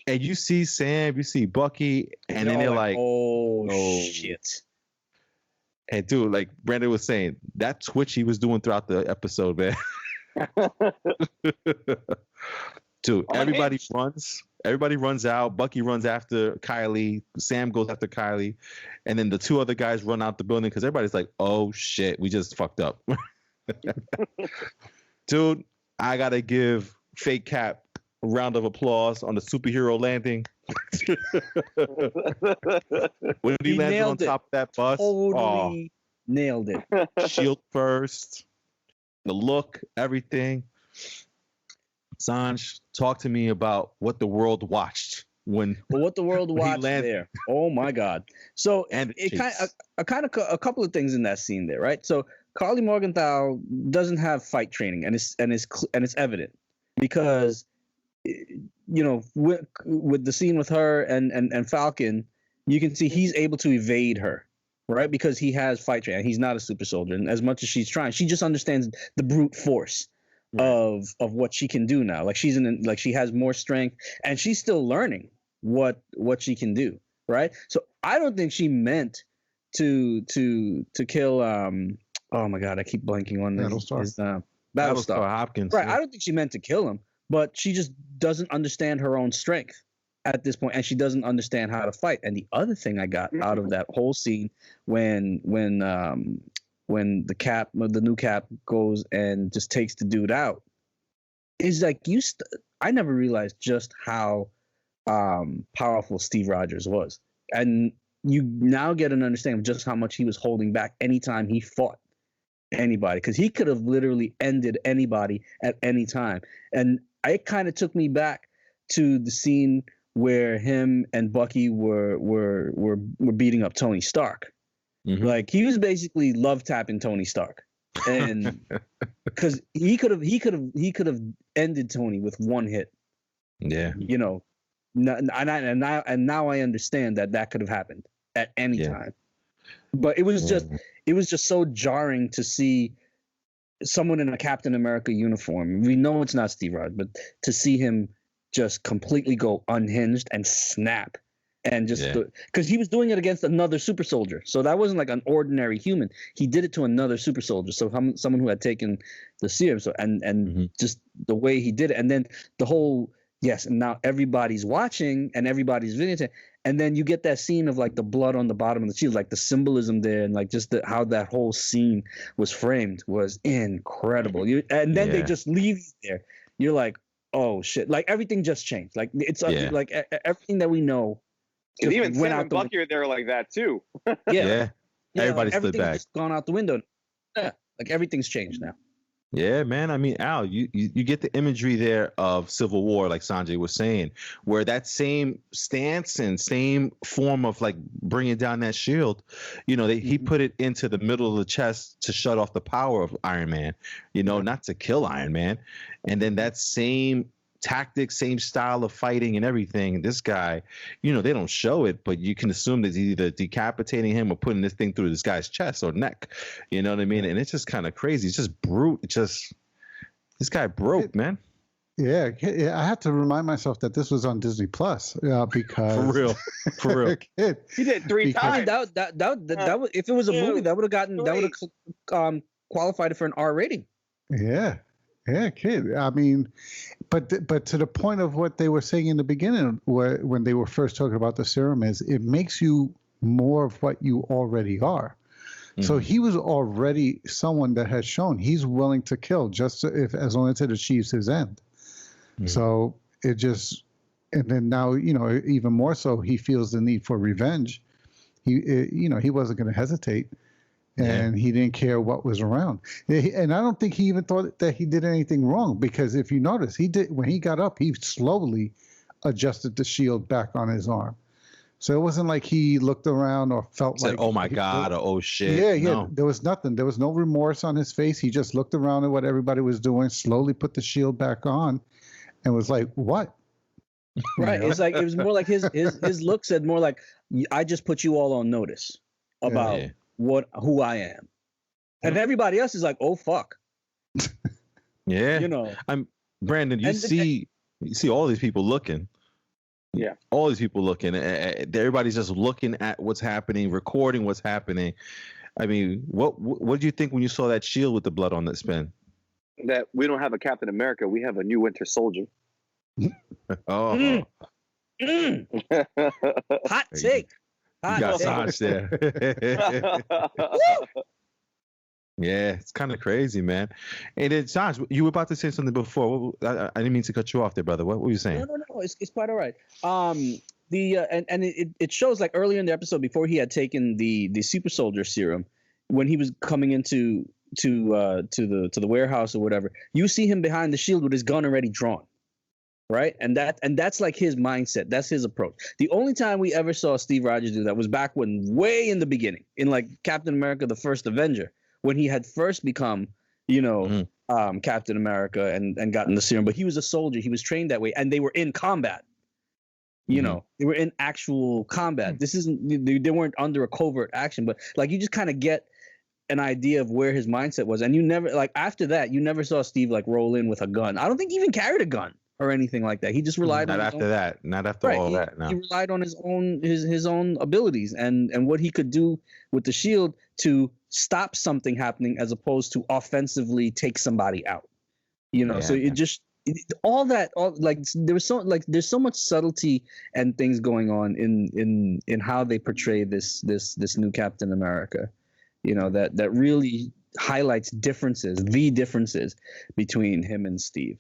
S1: And you see Sam, you see Bucky, and then they're like,
S3: oh shit.
S1: And dude, like Brandon was saying, that twitch he was doing throughout the episode, man. Dude, everybody runs out. Bucky runs after Kylie. Sam goes after Kylie. And then the two other guys run out the building, because everybody's like, oh shit, we just fucked up. Dude, I gotta give Fake Cap a round of applause on the superhero landing. When he landed on top of that bus,
S3: totally nailed it.
S1: Shield first, the look, everything. Sanj, talk to me about what the world watched when.
S3: Well, what the world watched there. Oh my God! So
S1: and
S3: it kind of a couple of things in that scene there, right? So Carly Morgenthau doesn't have fight training, and it's evident, because with the scene with her and Falcon, you can see he's able to evade her, right? Because he has fight training. He's not a super soldier, and as much as she's trying, she just understands the brute force of what she can do now. Like she has more strength, and she's still learning what she can do, right? So I don't think she meant to kill oh my God, I keep blanking on
S1: Battlestar Hopkins.
S3: Right, I don't think she meant to kill him, but she just doesn't understand her own strength at this point, and she doesn't understand how to fight. And the other thing I got out of that whole scene when the new Cap goes and just takes the dude out, is like I never realized just how powerful Steve Rogers was, and you now get an understanding of just how much he was holding back anytime he fought anybody, because he could have literally ended anybody at any time. And it kind of took me back to the scene where him and Bucky were beating up Tony Stark. Mm-hmm. Like he was basically love tapping Tony Stark, and because he could have ended Tony with one hit.
S1: Yeah,
S3: and now I understand that could have happened at any time. But it was just so jarring to see someone in a Captain America uniform. We know it's not Steve Rogers, but to see him just completely go unhinged and snap, and just because he was doing it against another super soldier, so that wasn't like an ordinary human. He did it to another super soldier, so someone who had taken the serum. So and just the way he did it, and then the whole and now everybody's watching and everybody's videotaping. And then you get that scene of like the blood on the bottom of the shield, like the symbolism there, and like just how that whole scene was framed was incredible. And then they just leave you there. You're like, oh shit! Like everything just changed. Like it's like everything that we know.
S4: And even Sam and Bucky are there like that too.
S1: Everybody stood back.
S3: Everything's gone out the window. Yeah, like everything's changed now.
S1: Yeah, man. I mean, Al, you get the imagery there of Civil War, like Sanjay was saying, where that same stance and same form of like bringing down that shield, he put it into the middle of the chest to shut off the power of Iron Man, not to kill Iron Man. And then that same tactics, same style of fighting and everything. This guy, they don't show it, but you can assume that he's either decapitating him or putting this thing through this guy's chest or neck. You know what I mean? And it's just kind of crazy. It's just brute. This guy broke, man.
S2: Yeah, I have to remind myself that this was on Disney Plus because
S1: for real.
S4: He did 3 times.
S3: I mean, that was, if it was a movie, that would have qualified it for an R rating.
S2: Yeah, kid. I mean, but to the point of what they were saying in the beginning, when they were first talking about the serum, is it makes you more of what you already are. So he was already someone that has shown he's willing to kill just as long as it achieves his end. So it just, and then now, even more so, he feels the need for revenge. He wasn't going to hesitate, and he didn't care what was around. And I don't think he even thought that he did anything wrong, because if you notice, when he got up, he slowly adjusted the shield back on his arm. So it wasn't like he looked around or felt like,
S1: oh my God, or oh shit.
S2: Yeah.
S1: No.
S2: There was nothing. There was no remorse on his face. He just looked around at what everybody was doing, slowly put the shield back on, and was like, what?
S3: Right. It's like, it was more like his look said more like, I just put you all on notice about who I am. And everybody else is like, oh fuck.
S1: Yeah. I'm Brandon, you see all these people looking.
S4: Yeah.
S1: All these people looking. Everybody's just looking at what's happening, recording what's happening. I mean, what did you think when you saw that shield with the blood on that spin?
S4: That we don't have a Captain America, we have a new Winter Soldier.
S1: Oh.
S3: Hot take.
S1: You got Sanj there. Yeah, it's kind of crazy, man. And then, Sanj, you were about to say something before. I didn't mean to cut you off there, brother. What were you saying?
S3: No. It's quite all right. It shows like earlier in the episode, before he had taken the super soldier serum, when he was coming into the warehouse or whatever, you see him behind the shield with his gun already drawn. Right. And that's like his mindset. That's his approach. The only time we ever saw Steve Rogers do that was back way in the beginning, in like Captain America, the First Avenger, when he had first become, Captain America and gotten the serum. But he was a soldier. He was trained that way. And they were in combat. They were in actual combat. This isn't, they weren't under a covert action, but like you just kind of get an idea of where his mindset was. And you never, like after that, you never saw Steve like roll in with a gun. I don't think he even carried a gun or anything like that. He just relied on
S1: not after all that. No.
S3: He relied on his own abilities and what he could do with the shield to stop something happening, as opposed to offensively take somebody out. So it just there's so much subtlety and things going on in how they portray this new Captain America. That really highlights the differences between him and Steve.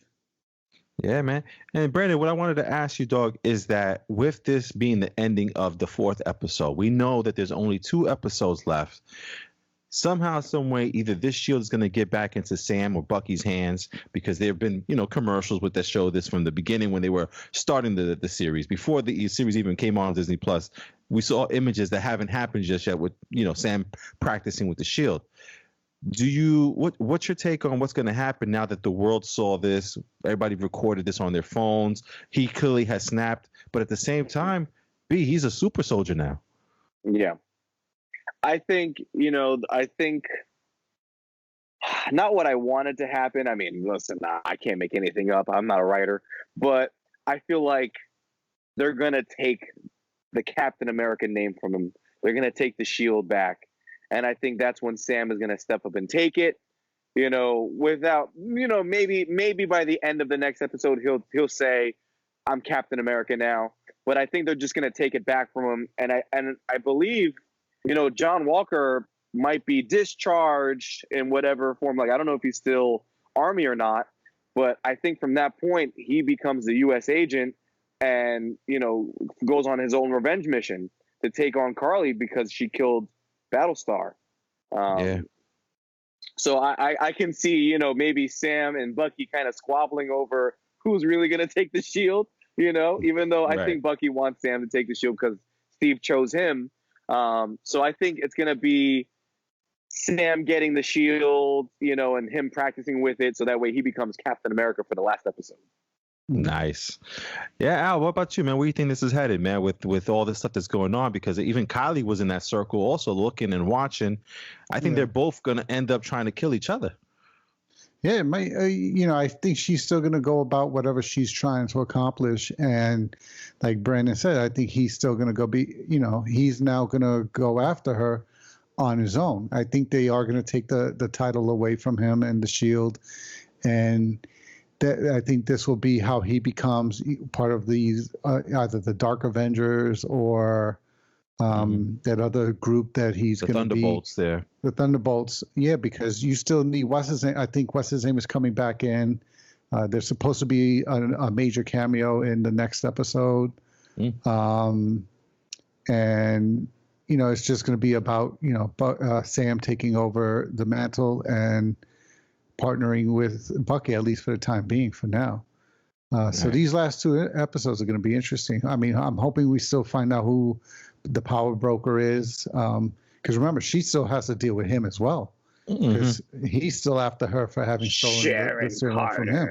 S1: Yeah, man. And Brandon, what I wanted to ask you, dog, is that with this being the ending of the 4th episode, we know that there's only 2 episodes left. Somehow, some way, either this shield is going to get back into Sam or Bucky's hands, because there have been, commercials with that show this from the beginning when they were starting the series. Before the series even came on Disney Plus, we saw images that haven't happened just yet with, Sam practicing with the shield. What's your take on what's going to happen now that the world saw this? Everybody recorded this on their phones. He clearly has snapped, but at the same time, he's a super soldier now.
S4: Yeah. I think not what I wanted to happen. I mean, listen, I can't make anything up. I'm not a writer, but I feel like they're going to take the Captain America name from him. They're going to take the shield back. And I think that's when Sam is going to step up and take it, without, maybe by the end of the next episode, he'll say, I'm Captain America now. But I think they're just going to take it back from him. And I believe, John Walker might be discharged in whatever form. Like, I don't know if he's still Army or not, but I think from that point, he becomes the U.S. agent and, goes on his own revenge mission to take on Carly because she killed Battlestar. So I can see, maybe Sam and Bucky kind of squabbling over who's really going to take the shield, even though I think Bucky wants Sam to take the shield because Steve chose him. So I think it's going to be Sam getting the shield, and him practicing with it. So that way he becomes Captain America for the last episode.
S1: Nice. Yeah, Al, what about you, man? Where do you think this is headed, man, with all this stuff that's going on? Because even Kylie was in that circle also looking and watching. I think they're both going to end up trying to kill each other.
S2: Yeah, I think she's still going to go about whatever she's trying to accomplish. And like Brandon said, I think he's still going to go he's now going to go after her on his own. I think they are going to take the title away from him and the shield. And I think this will be how he becomes part of these, either the Dark Avengers or That other group that he's
S1: The
S2: going to be.
S1: Thunderbolts there.
S2: The Thunderbolts, yeah, because you still need what's his name. I think what's his name is coming back in. There's supposed to be a major cameo in the next episode, and it's just going to be about Sam taking over the mantle and partnering with Bucky, at least for the time being, for now. So these last two episodes are going to be interesting. I mean, I'm hoping we still find out who the power broker is, because remember, she still has to deal with him as well, because he's still after her for having stolen the serum from him.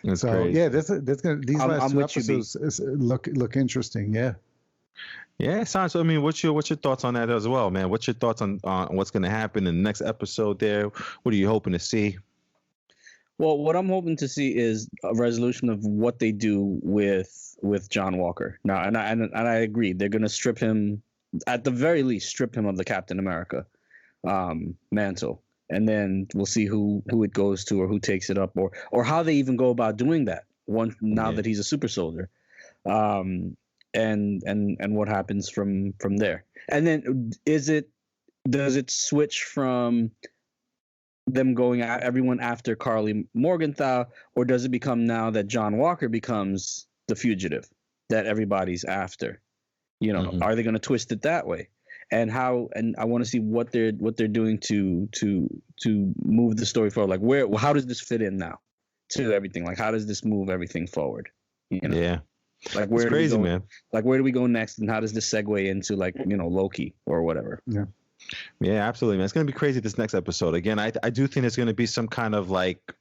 S1: That's
S2: so
S1: crazy.
S2: yeah, these last two episodes look interesting. Yeah,
S1: sounds. I mean, what's your thoughts on that as well, man? What's your thoughts on what's going to happen in the next episode? There, what are you hoping to see?
S3: Well, what I'm hoping to see is a resolution of what they do with John Walker. Now, and I agree, they're going to strip him, at the very least, strip him of the Captain America mantle, and then we'll see who it goes to, or who takes it up, or how they even go about doing that now that he's a super soldier, and what happens from there. And then does it switch from them going at everyone after Carly Morgenthau, or does it become now that John Walker becomes the fugitive that everybody's after? Are they going to twist it that way? And how? And I want to see what they're doing to move the story forward. Like how does this fit in now to everything? Like how does this move everything forward?
S1: Yeah.
S3: Like where
S1: it's crazy,
S3: do we go,
S1: man.
S3: Like where do we go next, and how does this segue into Loki or whatever?
S2: Yeah.
S1: Yeah, absolutely, man. It's going to be crazy this next episode. Again, I do think there's going to be some kind of like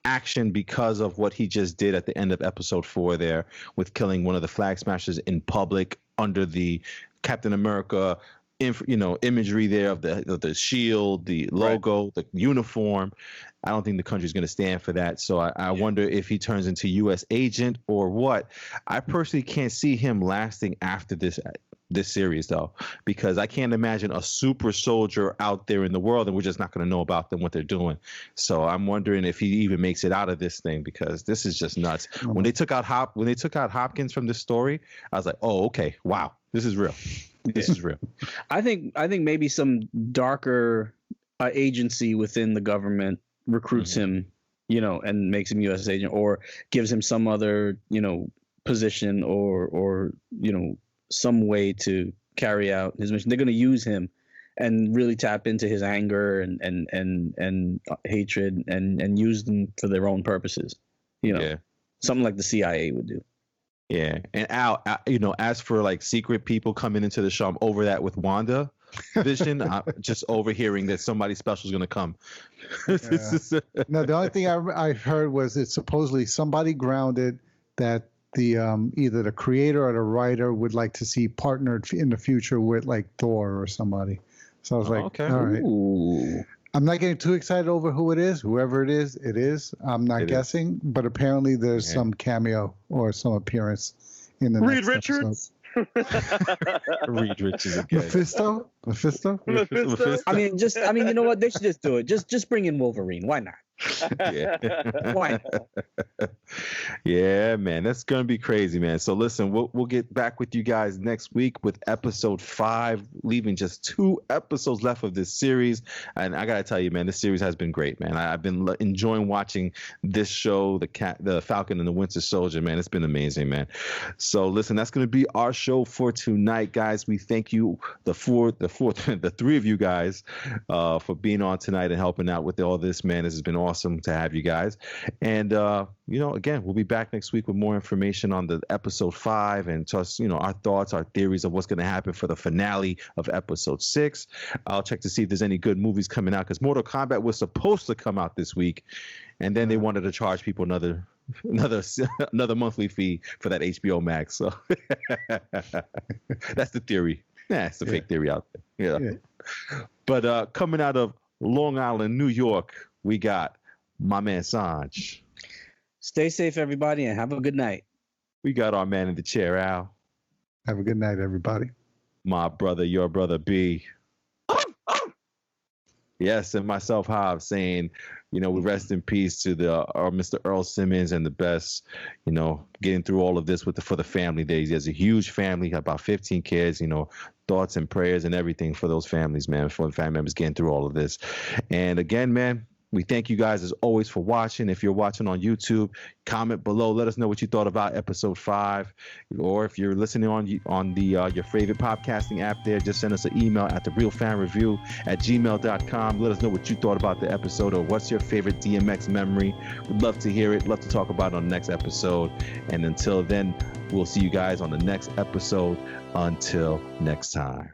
S1: action because of what he just did at the end of episode 4 there, with killing one of the Flag Smashers in public under the Captain America imagery there of the shield, the logo, the uniform. I don't think the country's going to stand for that. So I wonder if he turns into U.S. agent or what. I personally can't see him lasting after this series, though, because I can't imagine a super soldier out there in the world and we're just not going to know about them, what they're doing. So I'm wondering if he even makes it out of this thing, because this is just nuts. When they took out Hopkins from this story, I was like, oh, okay, wow, this is real. This is real.
S3: I think maybe some darker agency within the government recruits him, and makes him U.S. agent, or gives him some other, position or some way to carry out his mission. They're going to use him and really tap into his anger and hatred and use them for their own purposes. Something like the CIA would do.
S1: Yeah, and Al, as for like secret people coming into the show, I'm over that with Wanda Vision. I'm just overhearing that somebody special is going to come.
S2: No, the only thing I heard was it's supposedly somebody grounded that the either the creator or the writer would like to see partnered in the future with like Thor or somebody. So I was like,
S1: okay.
S2: All right.
S3: Ooh.
S2: I'm not getting too excited over who it is. Whoever it is, it is. I'm not guessing, but apparently there's some cameo or some appearance in the
S4: Reed
S2: next
S4: Richards.
S1: Reed Richards again.
S2: Mephisto.
S3: I mean, you know what? They should just do it. Just bring in Wolverine. Why not?
S1: Yeah.
S3: Why not?
S1: Yeah, man, that's gonna be crazy, man. So listen, we'll get back with you guys next week with episode 5, leaving just 2 episodes left of this series. And I gotta tell you, man, this series has been great, man. I've been enjoying watching this show, the Falcon and the Winter Soldier, man. It's been amazing, man. So listen, that's gonna be our show for tonight, guys. We thank you, the 3 of you guys, for being on tonight and helping out with all this, man. This has been awesome to have you guys. And again, we'll be back next week with more information on the episode 5 and just our thoughts, our theories of what's going to happen for the finale of episode 6. I'll check to see if there's any good movies coming out, because Mortal Kombat was supposed to come out this week, and then they wanted to charge people another monthly fee for that HBO Max. So that's the theory. It's a fake theory out there. Yeah. But coming out of Long Island, New York, we got my man Sanj.
S3: Stay safe, everybody, and have a good night.
S1: We got our man in the chair, Al.
S2: Have a good night, everybody.
S1: My brother, your brother, B. Yes, and myself, Hobbs, saying, we rest in peace to our Mr. Earl Simmons and the best, getting through all of this for the family days. He has a huge family, got about 15 kids, thoughts and prayers and everything for those families, man, for the family members getting through all of this. And again, man, we thank you guys as always for watching. If you're watching on YouTube, comment below. Let us know what you thought about episode 5. Or if you're listening on the your favorite podcasting app there, just send us an email at therealfanreview@gmail.com. Let us know what you thought about the episode, or what's your favorite DMX memory. We'd love to hear it. Love to talk about it on the next episode. And until then, we'll see you guys on the next episode. Until next time.